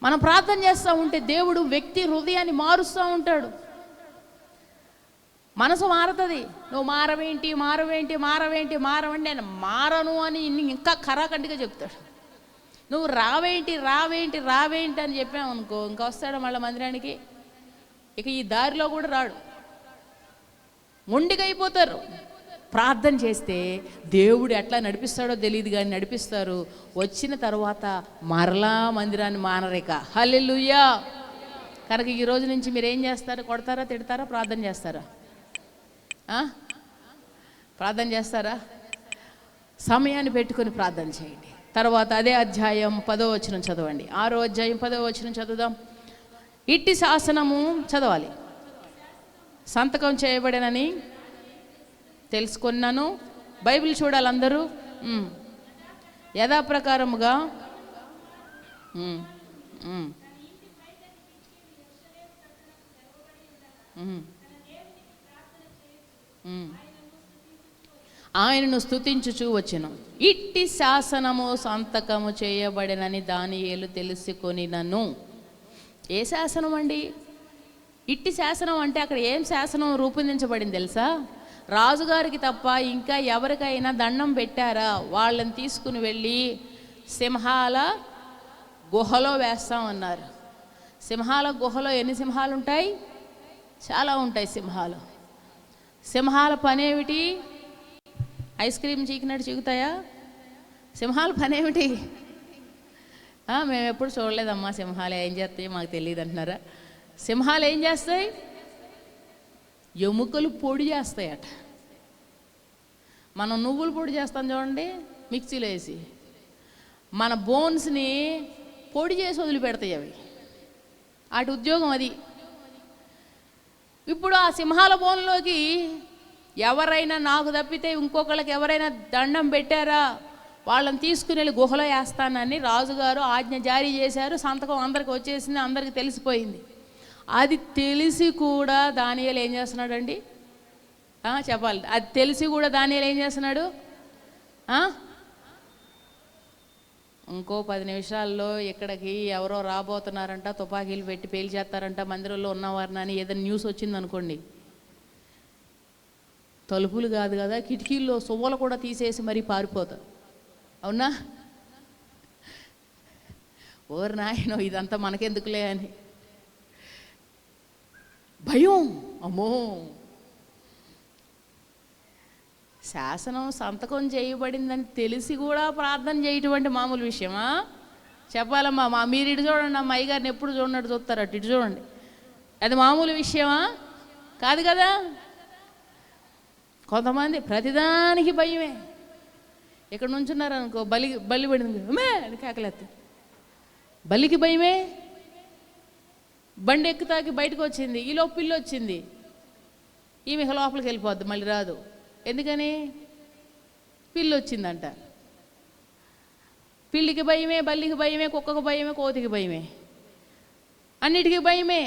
మనం ప్రార్థన చేస్తూ ఉంటే దేవుడు వ్యక్తి హృదయాన్ని మారుస్తూ ఉంటాడు. మనసు మారుతుంది. నువ్వు మారవేంటి, నేను మారను అని ఇంకా ఖరాఖండిగా చెప్తాడు. నువ్వు రావేంటి అని చెప్పామనుకో, ఇంకా వస్తాడు మళ్ళీ మందిరానికి. ఇక ఈ దారిలో కూడా రాడు, మొండిగైపోతారు. ప్రార్థన చేస్తే దేవుడు ఎట్లా నడిపిస్తాడో తెలియదు కానీ నడిపిస్తారు. వచ్చిన తర్వాత మరలా మందిరాన్ని మానరేక. హల్లెలూయా. కనుక ఈ రోజు నుంచి మీరు ఏం చేస్తారు? కొడతారా, తిడతారా, ప్రార్థన చేస్తారా? ప్రార్థన చేస్తారా? సమయాన్ని పెట్టుకొని ప్రార్థన చేయండి. తర్వాత అదే అధ్యాయం 10వ వచనం చదవండి. 6వ అధ్యాయం 10వ వచనం చదువుదాం. ఇట్టి శాసనము చదవాలి. సంతకం చేయబడినని తెలుసుకున్నాను. బైబిల్ చూడాలి అందరూ. యథాప్రకారముగా ఆయనను స్తుతించుచూ వచ్చెను. ఇట్టి శాసనము సంతకము చేయబడినని దానియేలు తెలుసుకొనినను. ఏ శాసనం అండి? ఇట్టి శాసనం అంటే అక్కడ ఏం శాసనం రూపొందించబడింది తెలుసా? రాజుగారికి తప్ప ఇంకా ఎవరికైనా దండం పెట్టారా వాళ్ళని తీసుకుని వెళ్ళి సింహాల గుహలో వేస్తామన్నారు. సింహాల గుహలో ఎన్ని సింహాలు ఉంటాయి? చాలా ఉంటాయి సింహాలు. సింహాల పనేమిటి? Ice cream చీకినట్టు చీకుతాయా? సింహాల పనేమిటి? మేము ఎప్పుడు చూడలేదమ్మా సింహాలు ఏం చేస్తాయి మాకు తెలియదు అంటున్నారా? సింహాలు ఏం చేస్తాయి? ఎముకలు పొడి చేస్తాయట. మనం నువ్వులు పొడి చేస్తాం చూడండి మిక్సీలో వేసి, మన బోన్స్ని పొడి చేసి వదిలిపెడతాయి అవి. వాటి ఉద్యోగం అది. ఇప్పుడు ఆ సింహాల బోన్లోకి ఎవరైనా నాకు తప్పితే ఇంకొకళ్ళకి ఎవరైనా దండం పెట్టారా వాళ్ళని తీసుకుని వెళ్ళి గుహలో వేస్తానని రాజుగారు ఆజ్ఞ జారీ చేశారు. సంతకం అందరికి వచ్చేసింది, అందరికి తెలిసిపోయింది. అది తెలిసి కూడా దానియేలు ఏం చేస్తున్నాడు అండి? చెప్పాలి. అది తెలిసి కూడా దానియేలు ఏం చేస్తున్నాడు? ఇంకో 10 నిమిషాల్లో ఇక్కడికి ఎవరో రాబోతున్నారంట, తుపాకీలు పెట్టి పేల్చేస్తారంట మందిరంలో ఉన్నవారిని అని ఏదైనా న్యూస్ వచ్చిందనుకోండి, తలుపులు కాదు కదా కిటికీల్లో సువ్వలు కూడా తీసేసి మరీ పారిపోతారు. అవునా? ఓరు నాయనో ఇదంతా మనకెందుకులే అని భయం. అమ్మో, శాసనం సంతకం చేయబడిందని తెలిసి కూడా ప్రార్థన చేయటువంటి మామూలు విషయమా? చెప్పాలమ్మా. మీరు ఇటు చూడండి, అమ్మ అయ్యగారిని ఎప్పుడు చూడనట్టు చూస్తారు, అటు ఇటు చూడండి. అది మామూలు విషయమా? కాదు కదా. కొంతమంది ప్రతిదానికి భయమే. ఇక్కడ నుంచున్నారు అనుకో, బలి పడింది అమ్మే అని కేకలేస్తే బలికి భయమే. బండి ఎక్కుతాకి బయటకు వచ్చింది, ఈలో పిల్లి వచ్చింది, ఈమె లోపలికి వెళ్ళిపోద్ది, మళ్ళీ రాదు. ఎందుకని? పిల్లి వచ్చిందంట. పిల్లికి భయమే, బల్లికి భయమే, కుక్కకు భయమే, కోతికి భయమే, అన్నిటికీ భయమే.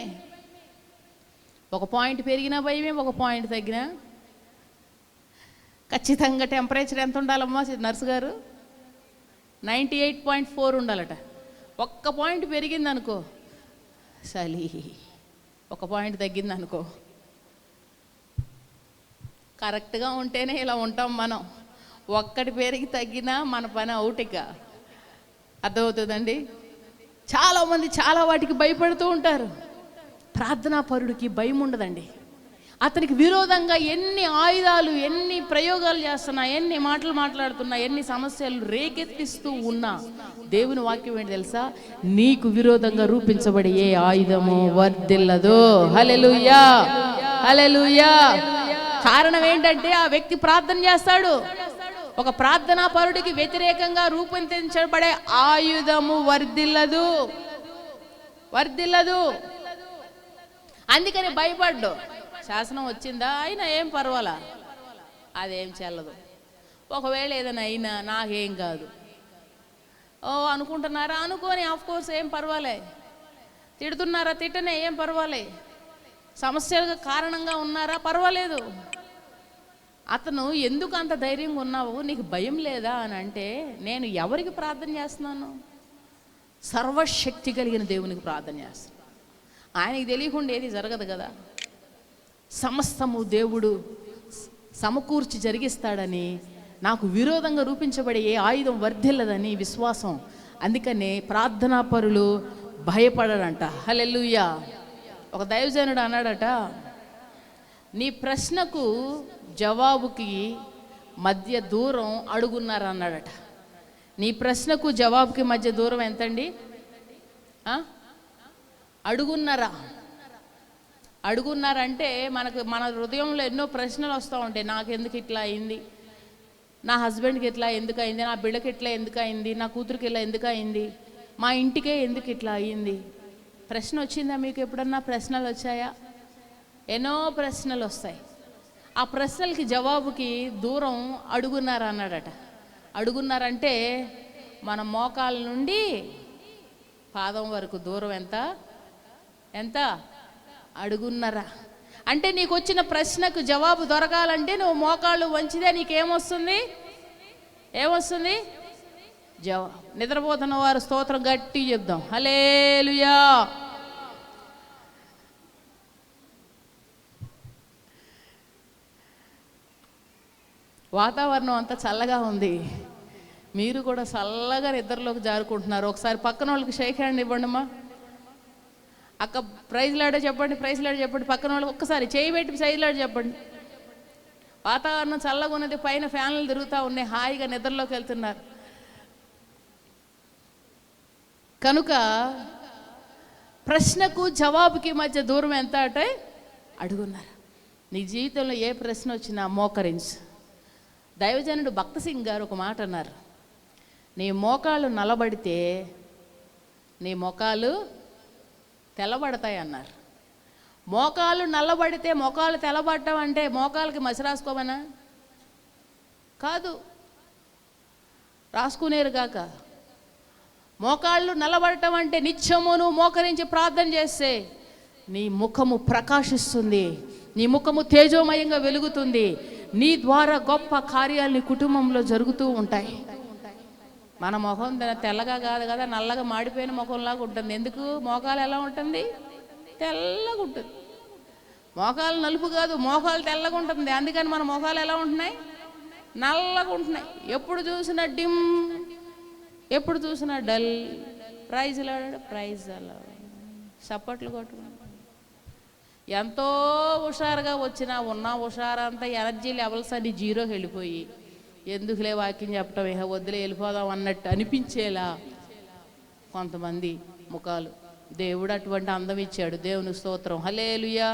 ఒక పాయింట్ పెరిగినా భయమే, ఒక పాయింట్ తగ్గినా. ఖచ్చితంగా టెంపరేచర్ ఎంత ఉండాలమ్మా నర్సు గారు? 98.4 ఉండాలట. ఒక్క పాయింట్ పెరిగింది అనుకో చలి, ఒక పాయింట్ తగ్గింది అనుకో. కరెక్ట్గా ఉంటేనే ఇలా ఉంటాం మనం. ఒక్కటి పెరిగి తగ్గినా మన పని అవుటిక. అర్థమవుతుందండి? చాలామంది చాలా వాటికి భయపడుతూ ఉంటారు. ప్రార్థనా పరుడికి భయం ఉండదండి. అతనికి విరోధంగా ఎన్ని ఆయుధాలు, ఎన్ని ప్రయోగాలు చేస్తున్నా, ఎన్ని మాటలు మాట్లాడుతున్నా, ఎన్ని సమస్యలు రేకెత్తిస్తూ ఉన్నా దేవుని వాక్యం ఏంటి తెలుసా? నీకు విరోధంగా రూపించబడి ఏ ఆయుధము వర్ధిల్లదు. హల్లెలూయా, హల్లెలూయా. కారణం ఏంటంటే ఆ వ్యక్తి ప్రార్థన చేస్తాడు. ఒక ప్రార్థనా పరుడికి వ్యతిరేకంగా రూపొందించబడే ఆయుధము వర్ధిల్లదు, వర్ధిల్లదు. అందుకని భయపడ్డు. శాసనం వచ్చిందా అయినా ఏం పర్వాలా, అదేం చెల్లదు. ఒకవేళ ఏదైనా అయినా నాకేం కాదు అనుకుంటున్నారా? అనుకోని ఆఫ్కోర్స్ ఏం పర్వాలే. తిడుతున్నారా? తిట్టనే, ఏం పర్వాలే. సమస్యలకు కారణంగా ఉన్నారా? పర్వాలేదు. అతను ఎందుకు అంత ధైర్యంగా ఉన్నావు, నీకు భయం లేదా అని అంటే, నేను ఎవరికి ప్రార్థన చేస్తున్నాను? సర్వశక్తి కలిగిన దేవునికి ప్రార్థన చేస్తున్నాను. ఆయనకి తెలియకుండా ఏది జరగదు కదా. సమస్తము దేవుడు సమకూర్చి జరిగిస్తాడని, నాకు విరోధంగా రూపించబడే ఏ ఆయుధం వర్ధిల్లదని విశ్వాసం. అందుకనే ప్రార్థనా పరులు భయపడరంట. హల్లెలూయా. ఒక దైవజనుడు అన్నాడట, నీ ప్రశ్నకు జవాబుకి మధ్య దూరం అడుగున్నారు అన్నాడట. నీ ప్రశ్నకు జవాబుకి మధ్య దూరం ఎంతండి? అడుగున్నారా? అడుగున్నారంటే మన హృదయంలో ఎన్నో ప్రశ్నలు వస్తూ ఉంటాయి. నాకెందుకు ఇట్లా అయింది, నా హస్బెండ్కి ఇట్లా ఎందుకు అయింది, నా బిడ్డకి ఇట్లా ఎందుకు అయింది, నా కూతురికి ఇలా ఎందుకు అయింది, మా ఇంటికే ఎందుకు ఇట్లా అయ్యింది. ప్రశ్న వచ్చిందా మీకు? ఎప్పుడన్నా ప్రశ్నలు వచ్చాయా? ఎన్నో ప్రశ్నలు వస్తాయి. ఆ ప్రశ్నలకి జవాబుకి దూరం అడుగున్నార అన్నాడట. అడుగున్నారంటే మన మోకాల నుండి పాదం వరకు దూరం ఎంత అడుగున్నారా. అంటే నీకు వచ్చిన ప్రశ్నకు జవాబు దొరకాలంటే నువ్వు మోకాళ్ళు వంచితే నీకేమొస్తుంది? ఏమొస్తుంది? జవాబు. నిద్రపోతున్న వారు స్తోత్రం గట్టి చెప్దాం, హల్లెలూయా. వాతావరణం అంతా చల్లగా ఉంది, మీరు కూడా చల్లగా నిద్రలోకి జారుకుంటున్నారు. ఒకసారి పక్కన వాళ్ళకి షేక్ హ్యాండ్ ఇవ్వండి అమ్మా. అక్క ప్రైజ్ లాడే చెప్పండి, ప్రైజ్ లాడే చెప్పండి. పక్కన వాళ్ళకి ఒక్కసారి చేయి పెట్టి ప్రైజ్ లాడే చెప్పండి. వాతావరణం చల్లగా ఉన్నది, పైన ఫ్యాన్లు తిరుగుతూ ఉన్నాయి, హాయిగా నిద్రలోకి వెళ్తున్నారు. కనుక ప్రశ్నకు జవాబుకి మధ్య దూరం ఎంత అంటే అడుగున్నారు. నీ జీవితంలో ఏ ప్రశ్న వచ్చినా మోకరించు. దైవజనుడు భక్త సింగ్ గారు ఒక మాట అన్నారు, నీ మోకాళ్ళు నలబడితే నీ మొఖాలు తెల్లబడతాయి అన్నారు. మోకాళ్ళు నల్లబడితే మొఖాలు తెల్లబడటం అంటే మోకాలకి మసి రాసుకోమనా? కాదు, రాసుకునేరు కాక. మోకాళ్ళు నల్లబడటం అంటే నిత్యము నువ్వు మోకరించి ప్రార్థన చేస్తే నీ ముఖము ప్రకాశిస్తుంది, నీ ముఖము తేజోమయంగా వెలుగుతుంది, నీ ద్వారా గొప్ప కార్యాలు నీ కుటుంబంలో జరుగుతూ ఉంటాయి. మన ముఖం తెల్లగా కాదు కదా, నల్లగా మాడిపోయిన ముఖంలాగా ఉంటుంది. ఎందుకు? మోకాలు ఎలా ఉంటుంది? తెల్లగా ఉంటుంది. మోకాలు నలుపు కాదు, మోకాలు తెల్లగా ఉంటుంది. అందుకని మన మొఖాలు ఎలా ఉంటున్నాయి? నల్లగా ఉంటున్నాయి. ఎప్పుడు చూసినా డిమ్, ఎప్పుడు చూసినా డల్. ప్రైజ్ అలా చప్పట్లు కొట్టుకున్నాం. ఎంతో హుషారుగా వచ్చినా ఉన్న హుషారంతా ఎనర్జీ లెవెల్స్ అన్ని జీరోకి వెళ్ళిపోయి ఎందుకులే వాక్యం చెప్పటం, ఇక వద్దులే వెళ్ళిపోదాం అన్నట్టు అనిపించేలా కొంతమంది ముఖాలు. దేవుడు అటువంటి అందం ఇచ్చాడు. దేవుని స్తోత్రం, హల్లెలూయా.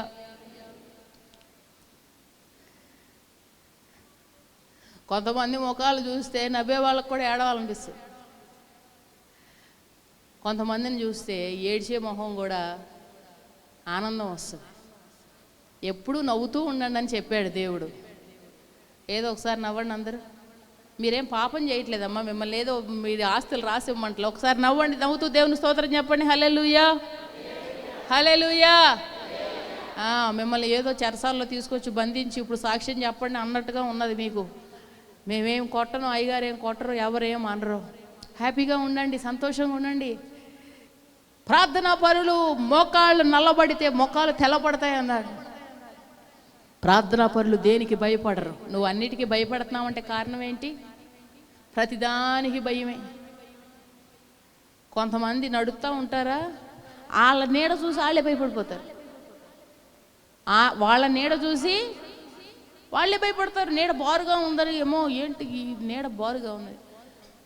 కొంతమంది ముఖాలు చూస్తే నవ్వే వాళ్ళకు కూడా ఏడవాలనిపిస్తుంది. కొంతమందిని చూస్తే ఏడ్చే మొహం కూడా ఆనందం వస్తుంది. ఎప్పుడూ నవ్వుతూ ఉండండి అని చెప్పాడు దేవుడు. ఏదో ఒకసారి నవ్వండి అందరూ. మీరేం పాపం చేయట్లేదమ్మా, మిమ్మల్ని ఏదో మీరు ఆస్తులు రాసి ఇవ్వమంటలే. ఒకసారి నవ్వండి, నవ్వుతూ దేవుని స్తోత్రం చెప్పండి, హల్లెలూయా హల్లెలూయా. మిమ్మల్ని ఏదో చెరసాల్లో తీసుకొచ్చి బంధించి ఇప్పుడు సాక్ష్యం చెప్పండి అన్నట్టుగా ఉన్నది మీకు. మేమేం కొట్టను, అయ్యగారు ఏం కొట్టరు, ఎవరేం అనరు. హ్యాపీగా ఉండండి, సంతోషంగా ఉండండి. ప్రార్థనా పరులు మోకాళ్ళు నల్లబడితే మొఖాలు తెల్లబడతాయి అన్నాడు. ప్రార్థనా పరులు దేనికి భయపడరు. నువ్వు అన్నిటికీ భయపడుతున్నావంటే కారణం ఏంటి? ప్రతిదానికి భయమే. కొంతమంది నడుస్తూ ఉంటారా, వాళ్ళ నీడ చూసి వాళ్ళే భయపడిపోతారు. వాళ్ళ నీడ చూసి వాళ్ళే భయపడతారు. నీడ బారుగా ఉందని ఏమో, ఏంటి ఈ నీడ బారుగా ఉన్నది,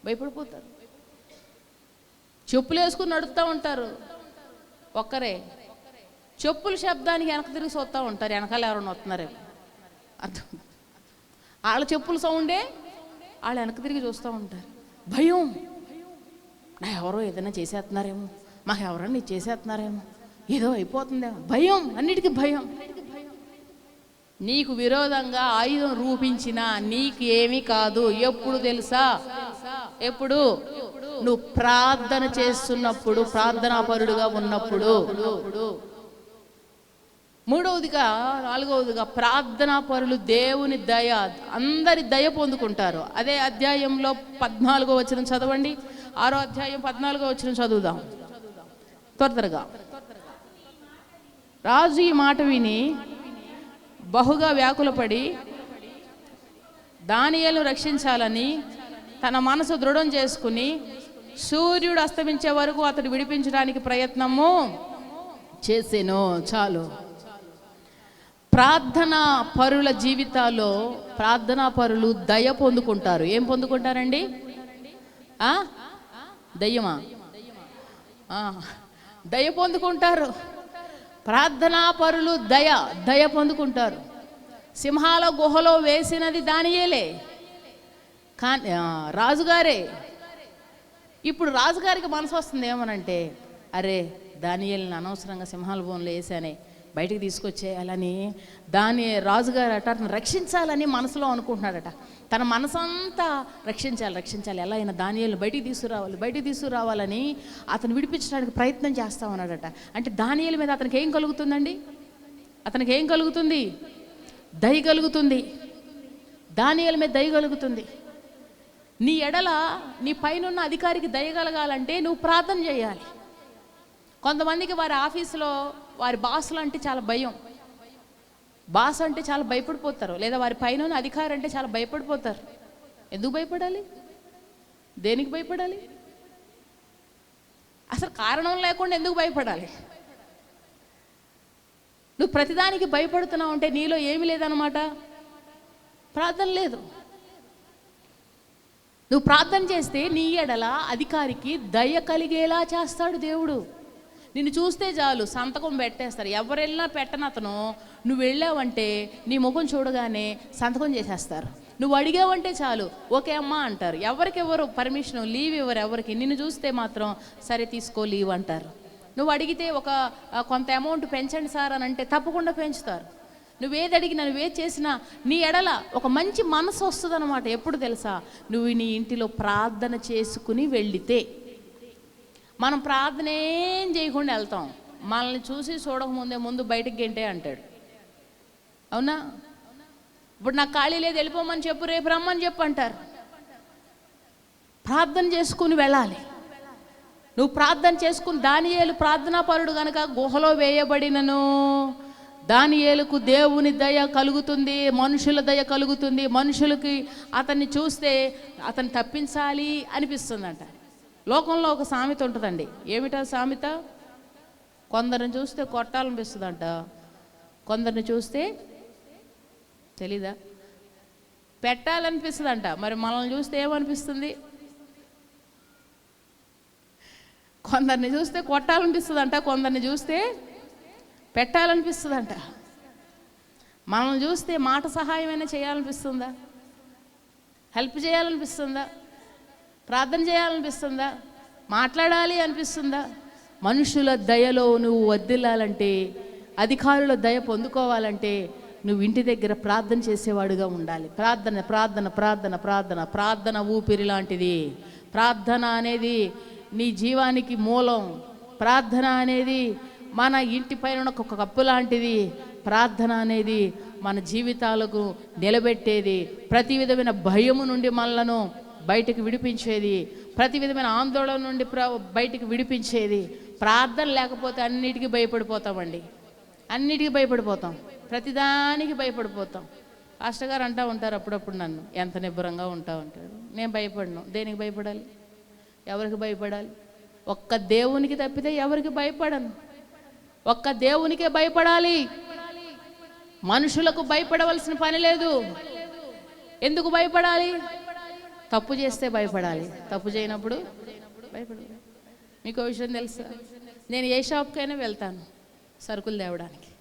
భయపడిపోతారు. చెప్పులు వేసుకుని నడుస్తూ ఉంటారు ఒక్కరే, చెప్పుల శబ్దానికి వెనక తిరిగి చూస్తూ ఉంటారు, వెనకాల ఎవరైనా వస్తున్నారేమో అర్థం. వాళ్ళ చెప్పుల సౌండే వాళ్ళు వెనక తిరిగి చూస్తూ ఉంటారు. భయం, నా ఎవరో ఏదైనా చేసేస్తున్నారేమో, మాకు ఎవరన్నా ఇది చేసేస్తున్నారేమో, ఏదో అయిపోతుందేమో, భయం, అన్నిటికీ భయం. నీకు విరోధంగా ఆయుధం రూపించినా నీకు ఏమీ కాదు. ఎప్పుడు తెలుసా? ఎప్పుడు? నువ్వు ప్రార్థన చేస్తున్నప్పుడు, ప్రార్థనా పరుడుగా ఉన్నప్పుడు. నాలుగవదిగా ప్రార్థనా పరులు దేవుని దయ, అందరి దయ పొందుకుంటారు. అదే అధ్యాయంలో 14వ వచనం చదవండి. 6వ అధ్యాయం 14వ వచనం చదువుదాం త్వరగా. రాజు ఈ మాట విని బహుగా వ్యాకులపడి దానియేలును రక్షించాలని తన మనసు దృఢం చేసుకుని సూర్యుడు అస్తమించే వరకు అతడు విడిపించడానికి ప్రయత్నము చేసెను. చాలు. ప్రార్థనా పరుల జీవితాల్లో ప్రార్థనా పరులు దయ పొందుకుంటారు. ఏం పొందుకుంటారండి? దయ్యమా? దయ పొందుకుంటారు. ప్రార్థనా పరులు దయ పొందుకుంటారు. సింహాల గుహలో వేసినది దానియేలే, కానీ రాజుగారే. ఇప్పుడు రాజుగారికి మనసు వస్తుంది ఏమనంటే, అరే దానియేలుని అనవసరంగా సింహాల గుహలో వేసానే, బయటికి తీసుకొచ్చేయాలని రాజుగారు అతను రక్షించాలని మనసులో అనుకుంటున్నాడట. తన మనసంతా రక్షించాలి, ఎలా అయినా దానియేలుని బయటికి తీసుకురావాలని అతను విడిపించడానికి ప్రయత్నం చేస్తా ఉన్నాడట. అంటే దానియేలు మీద అతనికి ఏం కలుగుతుందండి? అతనికి ఏం కలుగుతుంది? దయ కలుగుతుంది. దానియేలు మీద దయ కలుగుతుంది. నీ ఎడల నీ పైనున్న అధికారికి దయ కలగాలంటే నువ్వు ప్రార్థన చేయాలి. కొంతమందికి వారి ఆఫీసులో వారి బాసులు అంటే చాలా భయం, బాస్ అంటే చాలా భయపడిపోతారు, లేదా వారి పైన అధికారి అంటే చాలా భయపడిపోతారు. ఎందుకు భయపడాలి? దేనికి భయపడాలి? అసలు కారణం లేకుండా ఎందుకు భయపడాలి? నువ్వు ప్రతిదానికి భయపడుతున్నావు అంటే నీలో ఏమీ లేదన్నమాట, ప్రార్థన లేదు. నువ్వు ప్రార్థన చేస్తే నీ ఎడల అధికారికి దయ కలిగేలా చేస్తాడు దేవుడు. నిన్ను చూస్తే చాలు సంతకం పెట్టేస్తారు. ఎవరు వెళ్ళినా పెట్టనతను నువ్వు వెళ్ళావంటే నీ ముఖం చూడగానే సంతకం చేసేస్తారు. నువ్వు అడిగావంటే చాలు ఓకే అమ్మా అంటారు. ఎవరికెవరు పర్మిషన్ లీవ్ ఇవ్వరు ఎవరికి. నిన్ను చూస్తే మాత్రం సరే తీసుకో లీవ్ అంటారు. నువ్వు అడిగితే కొంత అమౌంట్ పెంచండి సార్ అని అంటే తప్పకుండా పెంచుతారు. నువ్వేది అడిగినా నువ్వేది చేసినా నీ ఎడల ఒక మంచి మనసు వస్తుంది అన్నమాట. ఎప్పుడు తెలుసా? నువ్వు నీ ఇంటిలో ప్రార్థన చేసుకుని వెళ్ళితే. మనం ప్రార్థన ఏం చేయకుండా వెళ్తాం, మనల్ని చూసి చూడకముందే ముందు బయటకు గెంటే అంటాడు. అవునా? ఇప్పుడు నాకు ఖాళీ లేదు వెళ్ళిపోమని చెప్పు, రేపు రమ్మని చెప్పు అంటారు. ప్రార్థన చేసుకుని వెళ్ళాలి. నువ్వు ప్రార్థన చేసుకుని దానియేలు ప్రార్థనా పరుడు కనుక గుహలో వేయబడినను దానియేలుకు దేవుని దయ కలుగుతుంది, మనుషుల దయ కలుగుతుంది. మనుషులకి అతన్ని చూస్తే అతన్ని తప్పించాలి అనిపిస్తుందంట. లోకంలో ఒక సామెత ఉంటుందండి. ఏమిటా సామెత? కొందరిని చూస్తే కొట్టాలనిపిస్తుందంట, కొందరిని చూస్తే తెలీదా పెట్టాలనిపిస్తుందంట. మరి మనల్ని చూస్తే ఏమనిపిస్తుంది? కొందరిని చూస్తే కొట్టాలనిపిస్తుందంట, కొందరిని చూస్తే పెట్టాలనిపిస్తుందంట. మనల్ని చూస్తే మాట సహాయమైనా చేయాలనిపిస్తుందా? హెల్ప్ చేయాలనిపిస్తుందా? ప్రార్థన చేయాలనిపిస్తుందా? మాట్లాడాలి అనిపిస్తుందా? మనుషుల దయలో నువ్వు వర్ధిల్లాలంటే, అధికారుల దయ పొందుకోవాలంటే నువ్వు ఇంటి దగ్గర ప్రార్థన చేసేవాడుగా ఉండాలి. ప్రార్థన ప్రార్థన ప్రార్థన ప్రార్థన ప్రార్థన ఊపిరి లాంటిది. ప్రార్థన అనేది నీ జీవానికి మూలం. ప్రార్థన అనేది మన ఇంటి పైన ఒక కప్పు లాంటిది. ప్రార్థన అనేది మన జీవితాలకు నిలబెట్టేది. ప్రతి విధమైన భయము నుండి మనలను బయటకు విడిపించేది, ప్రతి విధమైన ఆందోళన నుండి బయటికి విడిపించేది. ప్రార్థన లేకపోతే అన్నిటికీ భయపడిపోతామండి. అన్నిటికీ భయపడిపోతాం, ప్రతిదానికి భయపడిపోతాం. పాస్టర్ గారు అంటూ ఉంటారు అప్పుడప్పుడు, నన్ను ఎంత నిబ్బరంగా ఉంటావు అంటారు. నేను భయపడను. దేనికి భయపడాలి? ఎవరికి భయపడాలి? ఒక్క దేవునికి తప్పితే ఎవరికి భయపడను. ఒక్క దేవునికే భయపడాలి. మనుషులకు భయపడవలసిన పని లేదు. ఎందుకు భయపడాలి? తప్పు చేస్తే భయపడాలి, తప్పు చేయనప్పుడు భయపడాలి. మీకు విషయం తెలుసా? నేను ఏ షాప్కైనా వెళ్తాను సరుకులు తేవడానికి.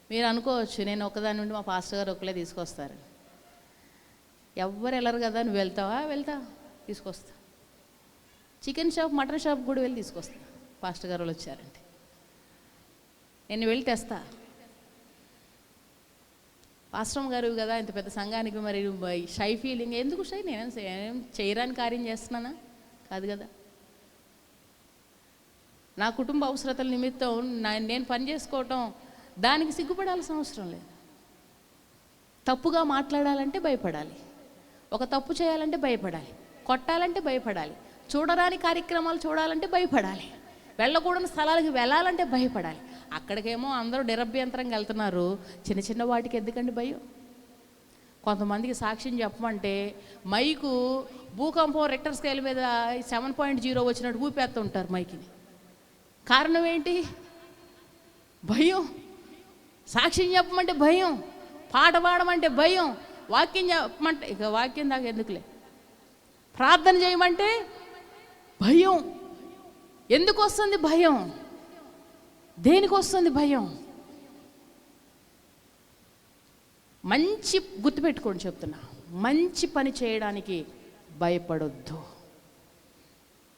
మీరు అనుకోవచ్చు నేను ఒకదాని నుండి మా పాస్టర్ గారు ఒకలే తీసుకొస్తారు. ఎవ్వరు వెళ్ళరు కదా, నువ్వు వెళ్తావా? వెళ్తా, తీసుకొస్తా. చికెన్ షాప్ మటన్ షాప్ కూడా వెళ్ళి తీసుకొస్తా. పాస్టర్ గారు వాళ్ళు వచ్చారంటే నేను వెళ్ళి తెస్తా. పాస్టర్ గారు కదా ఇంత పెద్ద సంఘానికి మరి షై ఫీలింగ్ ఎందుకు? షై నేనేం చేయరాని కార్యం చేస్తున్నానా? కాదు కదా. నా కుటుంబ అవసరతల నిమిత్తం నేను పని చేసుకోవటం దానికి సిగ్గుపడాల్సిన అవసరం లేదు. తప్పుగా మాట్లాడాలంటే భయపడాలి, ఒక తప్పు చేయాలంటే భయపడాలి, కొట్టాలంటే భయపడాలి, చూడరాని కార్యక్రమాలు చూడాలంటే భయపడాలి, వెళ్ళకూడని స్థలాలకు వెళ్ళాలంటే భయపడాలి. అక్కడికేమో అందరూ నిరభ్యంతరంగా వెళ్తున్నారు, చిన్న చిన్న వాటికి ఎందుకండి భయం? కొంతమందికి సాక్ష్యం చెప్పమంటే మైకు భూకంపం రెక్టర్ స్కేల్ మీద 7.0 వచ్చినట్టు ఊపేస్తూ ఉంటారు మైకిని. కారణం ఏంటి? భయం. సాక్ష్యం చెప్పమంటే భయం, పాట పాడమంటే భయం, వాక్యం చెప్పమంటే ఇక వాక్యం దాకా ఎందుకులే, ప్రార్థన చేయమంటే భయం. ఎందుకు వస్తుంది భయం? దేనికి వస్తుంది భయం? మంచి గుర్తుపెట్టుకోండి చెప్తున్నా, మంచి పని చేయడానికి భయపడొద్దు.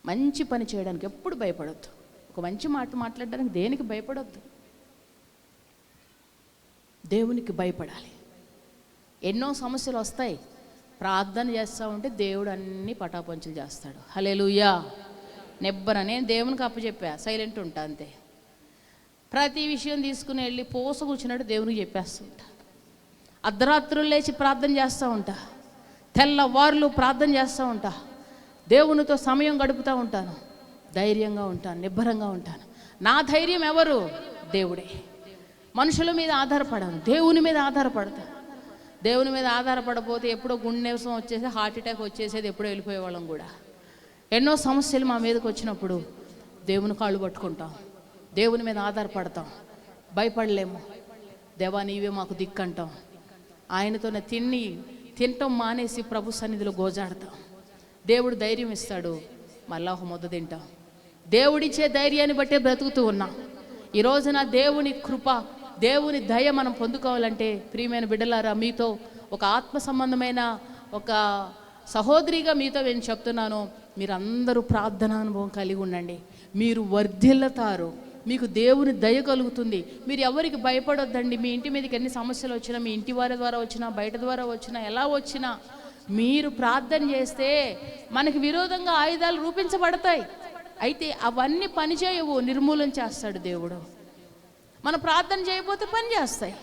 మంచి పని చేయడానికి ఎప్పుడు భయపడొద్దు. ఒక మంచి మాట మాట్లాడడానికి దేనికి భయపడొద్దు, దేవునికి భయపడాలి. ఎన్నో సమస్యలు వస్తాయి, ప్రార్థన చేస్తూ ఉంటే దేవుడు అన్నీ పటాపంచులు చేస్తాడు. హల్లెలూయా. నేను దేవునికి అప్పచెప్పా, సైలెంట్ ఉంటా అంతే. ప్రతి విషయం తీసుకుని వెళ్ళి పోస కూర్చున్నట్టు దేవునికి చెప్పేస్తుంటా. అర్ధరాత్రులు లేచి ప్రార్థన చేస్తూ ఉంటా, తెల్లవార్లు ప్రార్థన చేస్తూ ఉంటా, దేవునితో సమయం గడుపుతూ ఉంటాను, ధైర్యంగా ఉంటాను, నిబ్బరంగా ఉంటాను. నా ధైర్యం ఎవరు? దేవుడే. మనుషుల మీద ఆధారపడను, దేవుని మీద ఆధారపడతాను. దేవుని మీద ఆధారపడపోతే ఎప్పుడో గుండె నీరసం వచ్చేసి హార్ట్ అటాక్ వచ్చేసేది, ఎప్పుడో వెళ్ళిపోయేవాళ్ళం కూడా. ఎన్నో సమస్యలు మా మీదకి వచ్చినప్పుడు దేవుని కాళ్ళు పట్టుకుంటాం, దేవుని మీద ఆధారపడతాం, భయపడలేము. దేవా నీవే మాకు దిక్కంటాం. ఆయనతోనే తినటం మానేసి ప్రభు సన్నిధిలో గోజాడతాం. దేవుడు ధైర్యం ఇస్తాడు, మళ్ళా ఒక ముద్ద తింటాం. దేవుడిచ్చే ధైర్యాన్ని బట్టే బ్రతుకుతూ ఉన్నాం. ఈ రోజున దేవుని కృప, దేవుని దయ మనం పొందుకోవాలంటే ప్రియమైన బిడ్డలారా, మీతో ఒక ఆత్మ సంబంధమైన ఒక సహోదరిగా మీతో నేను చెప్తున్నాను, మీరందరూ ప్రార్థనా అనుభవం కలిగి ఉండండి. మీరు వర్ధిల్లుతారు, మీకు దేవుని దయ కలుగుతుంది. మీరు ఎవరికి భయపడొద్దండి. మీ ఇంటి మీదకి ఎన్ని సమస్యలు వచ్చినా, మీ ఇంటి వారి ద్వారా వచ్చినా, బయట ద్వారా వచ్చినా, ఎలా వచ్చినా మీరు ప్రార్థన చేస్తే మనకి విరోధంగా ఆయుధాలు రూపించబడతాయి. అయితే అవన్నీ పనిచేయవు, నిర్మూలన చేస్తాడు దేవుడు. మనం ప్రార్థన చేయకపోతే పని చేస్తాయి.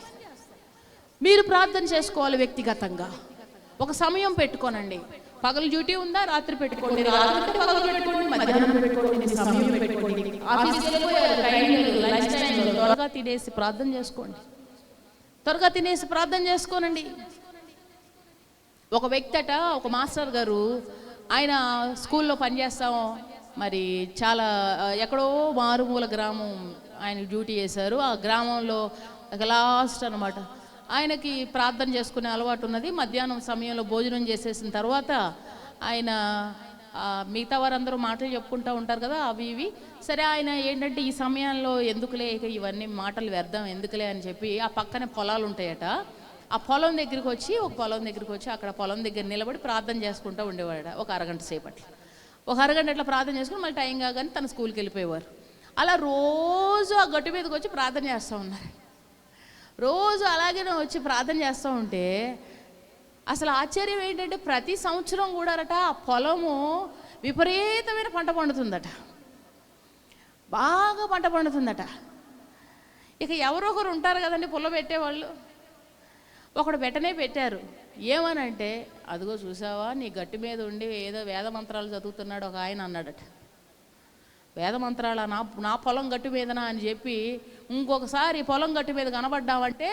మీరు ప్రార్థన చేసుకోవాలి వ్యక్తిగతంగా. ఒక సమయం పెట్టుకోనండి. పగలు డ్యూటీ ఉందా, రాత్రి పెట్టుకోండి, పగలు పెట్టుకోండి, మధ్యాహ్నం పెట్టుకోండి, సమయం పెట్టుకోండి. త్వరగా తినేసి ప్రార్థన చేసుకోండి, త్వరగా తినేసి ప్రార్థన చేసుకోనండి. ఒక వ్యక్తి అట, ఒక మాస్టర్ గారు, ఆయన స్కూల్లో పనిచేస్తాం, మరి చాలా ఎక్కడో మారుమూల గ్రామం ఆయన డ్యూటీ చేశారు. ఆ గ్రామంలో లాస్ట్ అనమాట. ఆయనకి ప్రార్థన చేసుకునే అలవాటు ఉన్నది. మధ్యాహ్నం సమయంలో భోజనం చేసేసిన తర్వాత ఆయన మిగతా వారందరూ మాటలు చెప్పుకుంటూ ఉంటారు కదా, అవి ఇవి. సరే, ఆయన ఏంటంటే ఈ సమయంలో ఎందుకులే ఇక ఇవన్నీ మాటలు వ్యర్థం ఎందుకులే అని చెప్పి ఆ పక్కనే పొలాలు ఉంటాయట. ఆ పొలం దగ్గరికి వచ్చి అక్కడ పొలం దగ్గర నిలబడి ప్రార్థన చేసుకుంటూ ఉండేవాడు. ఒక అరగంట సేపట్లో, ఒక అరగంట అట్లా ప్రార్థన చేసుకుని మళ్ళీ టైం కాగానే తన స్కూల్కి వెళ్ళిపోయేవారు. అలా రోజు ఆ గట్టు మీదకి వచ్చి ప్రార్థన చేస్తూ ఉన్నారు. రోజు అలాగే వచ్చి ప్రార్థన చేస్తూ ఉంటే అసలు ఆశ్చర్యం ఏంటంటే ప్రతి సంవత్సరం కూడారట ఆ పొలము విపరీతమైన పంట పండుతుందట, బాగా పంట పండుతుందట. ఇక ఎవరో ఒకరు ఉంటారు కదండి పుల్ల పెట్టేవాళ్ళు. ఒకడు పెట్టారు. ఏమనంటే, అదిగో చూసావా నీ గట్టి మీద ఉండి ఏదో వేద మంత్రాలు చదువుతున్నాడు ఒక ఆయన అన్నాడట. వేద మంత్రాల నా పొలం గట్టు మీదనా అని చెప్పి ఇంకొకసారి పొలం గట్టు మీద కనబడ్డామంటే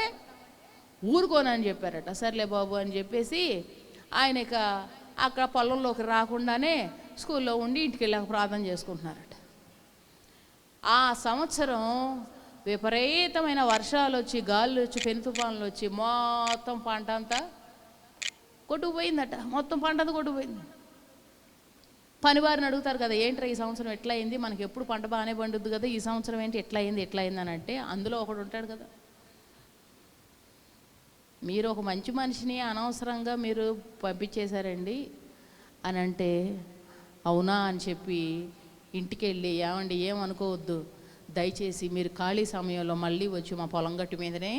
ఊరుకోనని చెప్పారట. సర్లే బాబు అని చెప్పేసి ఆయన ఇక అక్కడ పొలంలోకి రాకుండానే స్కూల్లో ఉండి ఇంటికి వెళ్ళాక ప్రార్థన చేసుకుంటున్నారట. ఆ సంవత్సరం విపరీతమైన వర్షాలు వచ్చి, గాలులు వచ్చి, పెను తుఫాన్లు వచ్చి మొత్తం పంట అంతా కొట్టుకుపోయిందట. మొత్తం పంట అంతా కొట్టుకుపోయింది. పనివారిని అడుగుతారు కదా, ఏంట్రా ఈ సంవత్సరం ఎట్లా అయింది, మనకి ఎప్పుడు పంట బాగానే పండుద్ది కదా, ఈ సంవత్సరం ఏంటి ఎట్లా అయింది అని అంటే, అందులో ఒకడు ఉంటాడు కదా, మీరు ఒక మంచి మనిషిని అనవసరంగా మీరు పంపించేశారండి అని అంటే, అవునా అని చెప్పి ఇంటికి వెళ్ళి, ఏమండి ఏమనుకోవద్దు, దయచేసి మీరు ఖాళీ సమయంలో మళ్ళీ వచ్చి మా పొలం గట్టు మీదనే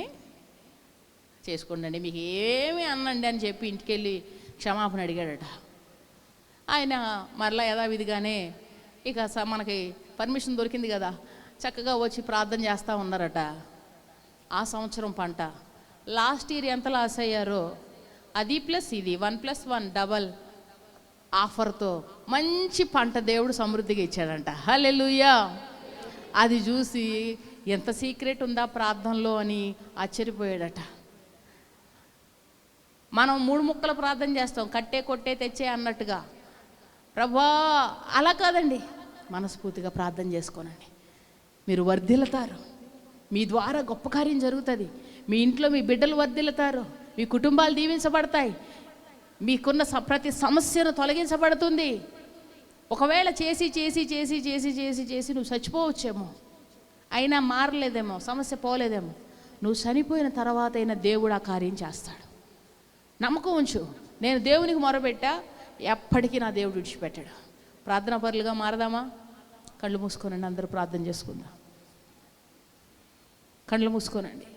చేసుకోండి, మీకు ఏమి అనండి అని చెప్పి ఇంటికి వెళ్ళి క్షమాపణ అడిగాడట. ఆయన మరలా యథావిధిగానే ఇక మనకి పర్మిషన్ దొరికింది కదా, చక్కగా వచ్చి ప్రార్థన చేస్తూ ఉన్నారట. ఆ సంవత్సరం పంట లాస్ట్ ఇయర్ ఎంత లాస్ అయ్యారో అది ప్లస్ ఇది 1+1 డబల్ ఆఫర్తో మంచి పంట దేవుడు సమృద్ధిగా ఇచ్చాడంట. హల్లెలూయా. అది చూసి ఎంత సీక్రెట్ ఉందా ప్రార్థనలో అని ఆశ్చర్యపోయాడట. మనం 3 ముక్కలు ప్రార్థన చేస్తాం, కట్టే కొట్టే తెచ్చే అన్నట్టుగా. ప్రభా అలా కాదండి, మనస్ఫూర్తిగా ప్రార్థన చేసుకోనండి, మీరు వర్ధిల్లుతారు, మీ ద్వారా గొప్ప కార్యం జరుగుతుంది, మీ ఇంట్లో మీ బిడ్డలు వర్ధిల్లుతారు, మీ కుటుంబాలు దీవించబడతాయి, మీకున్న ప్రతి సమస్యను తొలగించబడుతుంది. ఒకవేళ చేసి చేసి చేసి చేసి చేసి చేసి నువ్వు చచ్చిపోవచ్చేమో, అయినా మారలేదేమో, సమస్య పోలేదేమో, నువ్వు చనిపోయిన తర్వాత అయినా దేవుడు ఆ కార్యం చేస్తాడు. నమ్మకం ఉంచు. నేను దేవునికి మొరపెట్టా, ఎప్పటికీ నా దేవుడు విడిచిపెట్టాడు. ప్రార్థనా పరులుగా మారదామా? కళ్ళు మూసుకోనండి, అందరూ ప్రార్థన చేసుకుందాం. కళ్ళు మూసుకోనండి.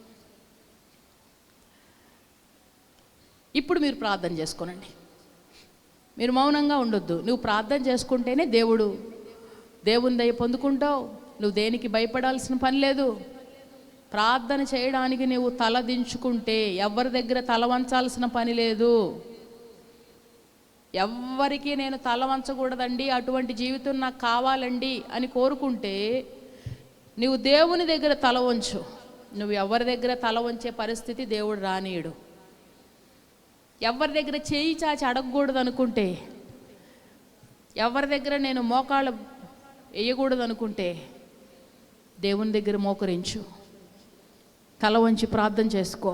ఇప్పుడు మీరు ప్రార్థన చేసుకోనండి. మీరు మౌనంగా ఉండొద్దు. నువ్వు ప్రార్థన చేసుకుంటేనే దేవుని దయ పొందుకుంటావు. నువ్వు దేనికి భయపడాల్సిన పని లేదు. ప్రార్థన చేయడానికి నువ్వు తల దించుకుంటే ఎవరి దగ్గర తల వంచాల్సిన పని లేదు. ఎవ్వరికి నేను తల వంచకూడదండి, అటువంటి జీవితం నాకు కావాలండి అని కోరుకుంటే నువ్వు దేవుని దగ్గర తల వంచు. నువ్వు ఎవరి దగ్గర తల వంచే పరిస్థితి దేవుడు రానీయడు. ఎవరి దగ్గర చేయి చాచి అడగకూడదు అనుకుంటే, ఎవరి దగ్గర నేను మోకాళ్ళు వేయకూడదు అనుకుంటే దేవుని దగ్గర మోకరించు, తల వంచి ప్రార్థన చేసుకో.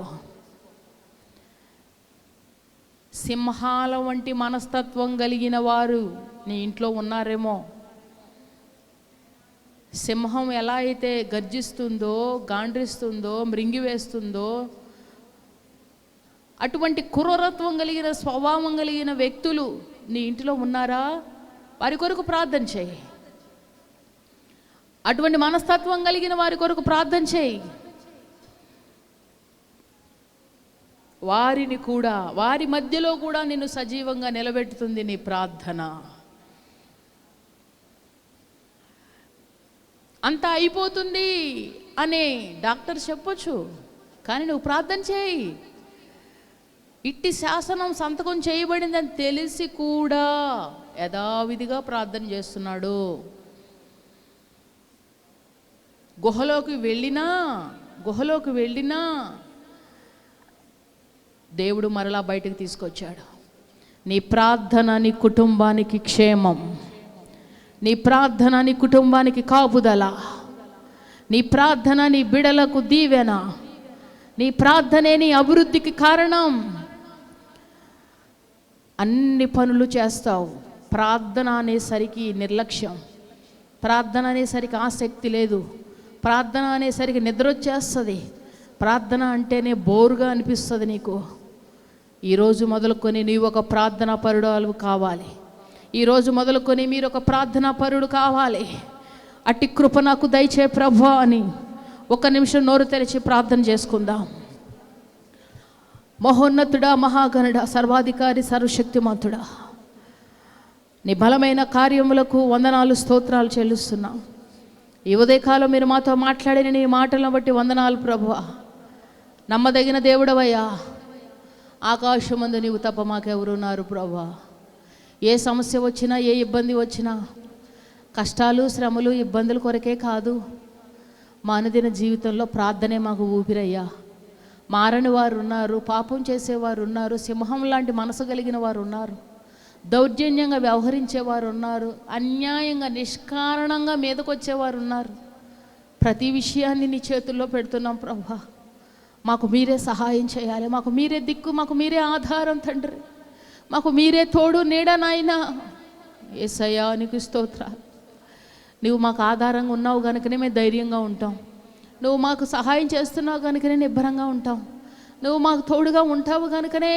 సింహాల వంటి మనస్తత్వం కలిగిన వారు నీ ఇంట్లో ఉన్నారేమో. సింహం ఎలా అయితే గర్జిస్తుందో, గాండ్రిస్తుందో, మృంగివేస్తుందో, అటువంటి క్రూరత్వం కలిగిన స్వభావం కలిగిన వ్యక్తులు నీ ఇంటిలో ఉన్నారా? వారి కొరకు ప్రార్థన చేయి. అటువంటి మనస్తత్వం కలిగిన వారి కొరకు ప్రార్థన చేయి. వారిని కూడా, వారి మధ్యలో కూడా నిన్ను సజీవంగా నిలబెట్టుతుంది నీ ప్రార్థన. అంతా అయిపోతుంది అనే డాక్టర్ చెప్పొచ్చు, కానీ నువ్వు ప్రార్థన చేయి. ఇట్టి శాసనం సంతకం చేయబడిందని తెలిసి కూడా యథావిధిగా ప్రార్థన చేస్తున్నాడు. గుహలోకి వెళ్ళినా దేవుడు మరలా బయటకు తీసుకొచ్చాడు. నీ ప్రార్థన నీ కుటుంబానికి క్షేమం, నీ ప్రార్థన నీ కుటుంబానికి కాపుదల, నీ ప్రార్థన నీ బిడలకు దీవెన, నీ ప్రార్థనే నీ అభివృద్ధికి కారణం. అన్ని పనులు చేస్తావు. ప్రార్థన అనేసరికి నిర్లక్ష్యం, ప్రార్థన అనేసరికి ఆసక్తి లేదు, ప్రార్థన అనేసరికి నిద్ర వచ్చేస్తుంది, ప్రార్థన అంటేనే బోరుగా అనిపిస్తుంది నీకు. ఈరోజు మొదలుకొని నీవు ఒక ప్రార్థనా పరుడు కావాలి. ఈరోజు మొదలుకొని మీరు ఒక ప్రార్థనా పరుడు కావాలి. అట్టి కృప నాకు దయచే ప్రభువా అని ఒక నిమిషం నోరు తెరిచి ప్రార్థన చేసుకుందాం. మహోన్నతుడా, మహాగణుడా, సర్వాధికారి, సర్వశక్తిమంతుడా, నీ బలమైన కార్యములకు వందనాలు, స్తోత్రాలు చెల్లిస్తున్నాం. ఈ ఉదయకాలం మీరు మాతో మాట్లాడిన నీ మాటలను బట్టి వందనాలు ప్రభువా. నమ్మదగిన దేవుడవయ్యా, ఆకాశమందు నీవు తప్ప మాకెవరున్నారు ప్రభువా. ఏ సమస్య వచ్చినా, ఏ ఇబ్బంది వచ్చినా, కష్టాలు, శ్రమలు, ఇబ్బందుల కొరకే కాదు, మా అనుదిన జీవితంలో ప్రార్థనే మాకు ఊపిరయ్యా. మారని వారు ఉన్నారు, పాపం చేసేవారు ఉన్నారు, సింహం లాంటి మనసు కలిగిన వారు ఉన్నారు, దౌర్జన్యంగా వ్యవహరించేవారు ఉన్నారు, అన్యాయంగా నిష్కారణంగా మీదకొచ్చేవారు ఉన్నారు. ప్రతి విషయాన్ని నీ చేతుల్లో పెడుతున్నాం ప్రభా. మాకు మీరే సహాయం చేయాలి, మాకు మీరే దిక్కు, మాకు మీరే ఆధారం తండ్రి, మాకు మీరే తోడు నీడ నాయనా. యేసయ్యా నీకు స్తోత్రాలు. నువ్వు మాకు ఆధారంగా ఉన్నావు కనుకనే మేము ధైర్యంగా ఉంటాం. నువ్వు మాకు సహాయం చేస్తున్నావు కనుకనే నిబ్బరంగా ఉంటాం. నువ్వు మాకు తోడుగా ఉంటావు కనుకనే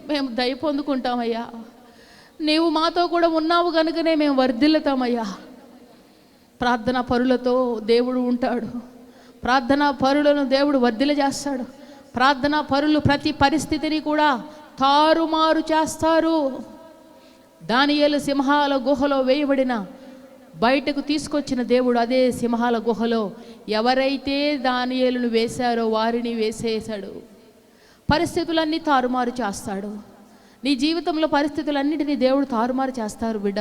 మేము దయ పొందుకుంటామయ్యా. నీవు మాతో కూడా ఉన్నావు కనుకనే మేము వర్ధిల్లుతామయ్యా. ప్రార్థనా పరులతో దేవుడు ఉంటాడు. ప్రార్థనా పరులను దేవుడు వర్ధిల్ల చేస్తాడు. ప్రార్థనా పరులు ప్రతి పరిస్థితిని కూడా తారుమారు చేస్తారు. దానియేలు సింహాల గుహలో వేయబడిన బయటకు తీసుకొచ్చిన దేవుడు అదే సింహాల గుహలో ఎవరైతే దానియేలును వేశారో వారిని వేసేసాడు. పరిస్థితులన్నీ తారుమారు చేస్తాడు. నీ జీవితంలో పరిస్థితులన్నిటినీ దేవుడు తారుమారు చేస్తారు. బిడ్డ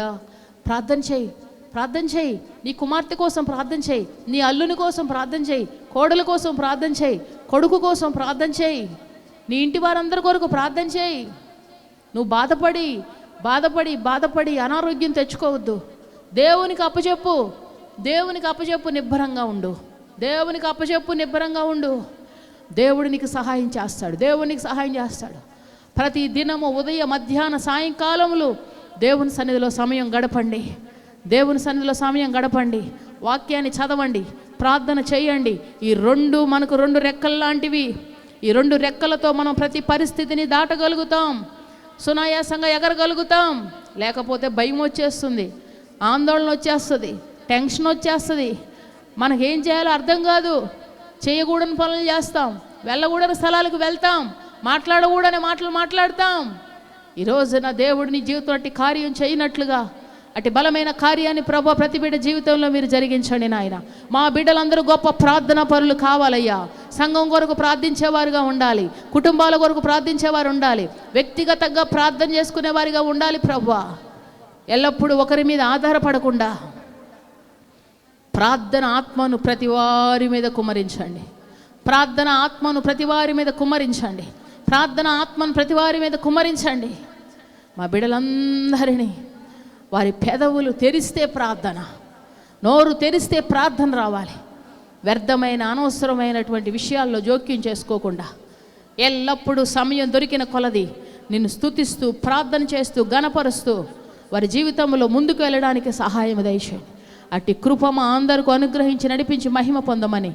ప్రార్థన చేయి, ప్రార్థన చేయి. నీ కుమార్తె కోసం ప్రార్థన చేయి, నీ అల్లుని కోసం ప్రార్థన చేయి, కోడల కోసం ప్రార్థన చేయి, కొడుకు కోసం ప్రార్థన చేయి, నీ ఇంటి వారందరి కొరకు ప్రార్థన చేయి. నువ్వు బాధపడి అనారోగ్యం తెచ్చుకోవద్దు. దేవునికి అప్పచెప్పు, దేవునికి అప్పచెప్పు, నిబ్బరంగా ఉండు. దేవునికి అప్పచెప్పు, నిబ్బరంగా ఉండు. దేవుడు నీకు సహాయం చేస్తాడు, దేవునికి సహాయం చేస్తాడు. ప్రతి దినము ఉదయ మధ్యాహ్న సాయంకాలములు దేవుని సన్నిధిలో సమయం గడపండి. దేవుని సన్నిధిలో సమయం గడపండి. వాక్యాన్ని చదవండి, ప్రార్థన చేయండి. ఈ మనకు రెండు రెక్కల్లాంటివి. ఈ 2 రెక్కలతో మనం ప్రతి పరిస్థితిని దాటగలుగుతాం, సునాయాసంగా ఎగరగలుగుతాం. లేకపోతే భయం వచ్చేస్తుంది, ఆందోళన వచ్చేస్తుంది, టెన్షన్ వచ్చేస్తుంది. మనకేం చేయాలో అర్థం కాదు. చేయకూడని పనులు చేస్తాం, వెళ్ళకూడని స్థలాలకు వెళ్తాం, మాట్లాడకూడని మాటలు మాట్లాడతాం. ఈరోజు నా దేవుడు నీ జీవితం అట్టి కార్యం చేయనట్లుగా అటు బలమైన కార్యాన్ని ప్రభు ప్రతి బిడ్డ జీవితంలో మీరు జరిగించండి నాయన. మా బిడ్డలందరూ గొప్ప ప్రార్థనా పరులు కావాలయ్యా. సంఘం కొరకు ప్రార్థించేవారుగా ఉండాలి, కుటుంబాల కొరకు ప్రార్థించేవారు ఉండాలి, వ్యక్తిగతంగా ప్రార్థన చేసుకునే వారిగా ఉండాలి ప్రభువా. ఎల్లప్పుడూ ఒకరి మీద ఆధారపడకుండా ప్రార్థన ఆత్మను ప్రతి వారి మీద కుమ్మరించండి. ప్రార్థన ఆత్మను ప్రతి వారి మీద కుమ్మరించండి. ప్రార్థన ఆత్మను ప్రతి వారి మీద కుమ్మరించండి. మా బిడ్డలందరినీ వారి పెదవులు తెరిస్తే ప్రార్థన, నోరు తెరిస్తే ప్రార్థన రావాలి. వ్యర్థమైన అనవసరమైనటువంటి విషయాల్లో జోక్యం చేసుకోకుండా ఎల్లప్పుడూ సమయం దొరికిన కొలది నిన్ను స్తుతిస్తూ ప్రార్థన చేస్తూ గణపరుస్తూ వారి జీవితంలో ముందుకు వెళ్ళడానికి సహాయం దయచేయండి. అట్టి కృప మా అందరికీ అనుగ్రహించి నడిపించి మహిమ పొందమని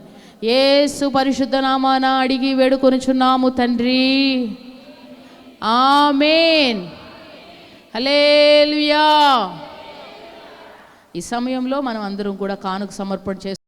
యేసు పరిశుద్ధ నామాన అడిగి వేడుకొనుచున్నాము తండ్రి. ఆమేన్. హల్లెలూయా. ఈ సమయంలో మనం అందరం కూడా కానుక సమర్పణ చేస్తాం.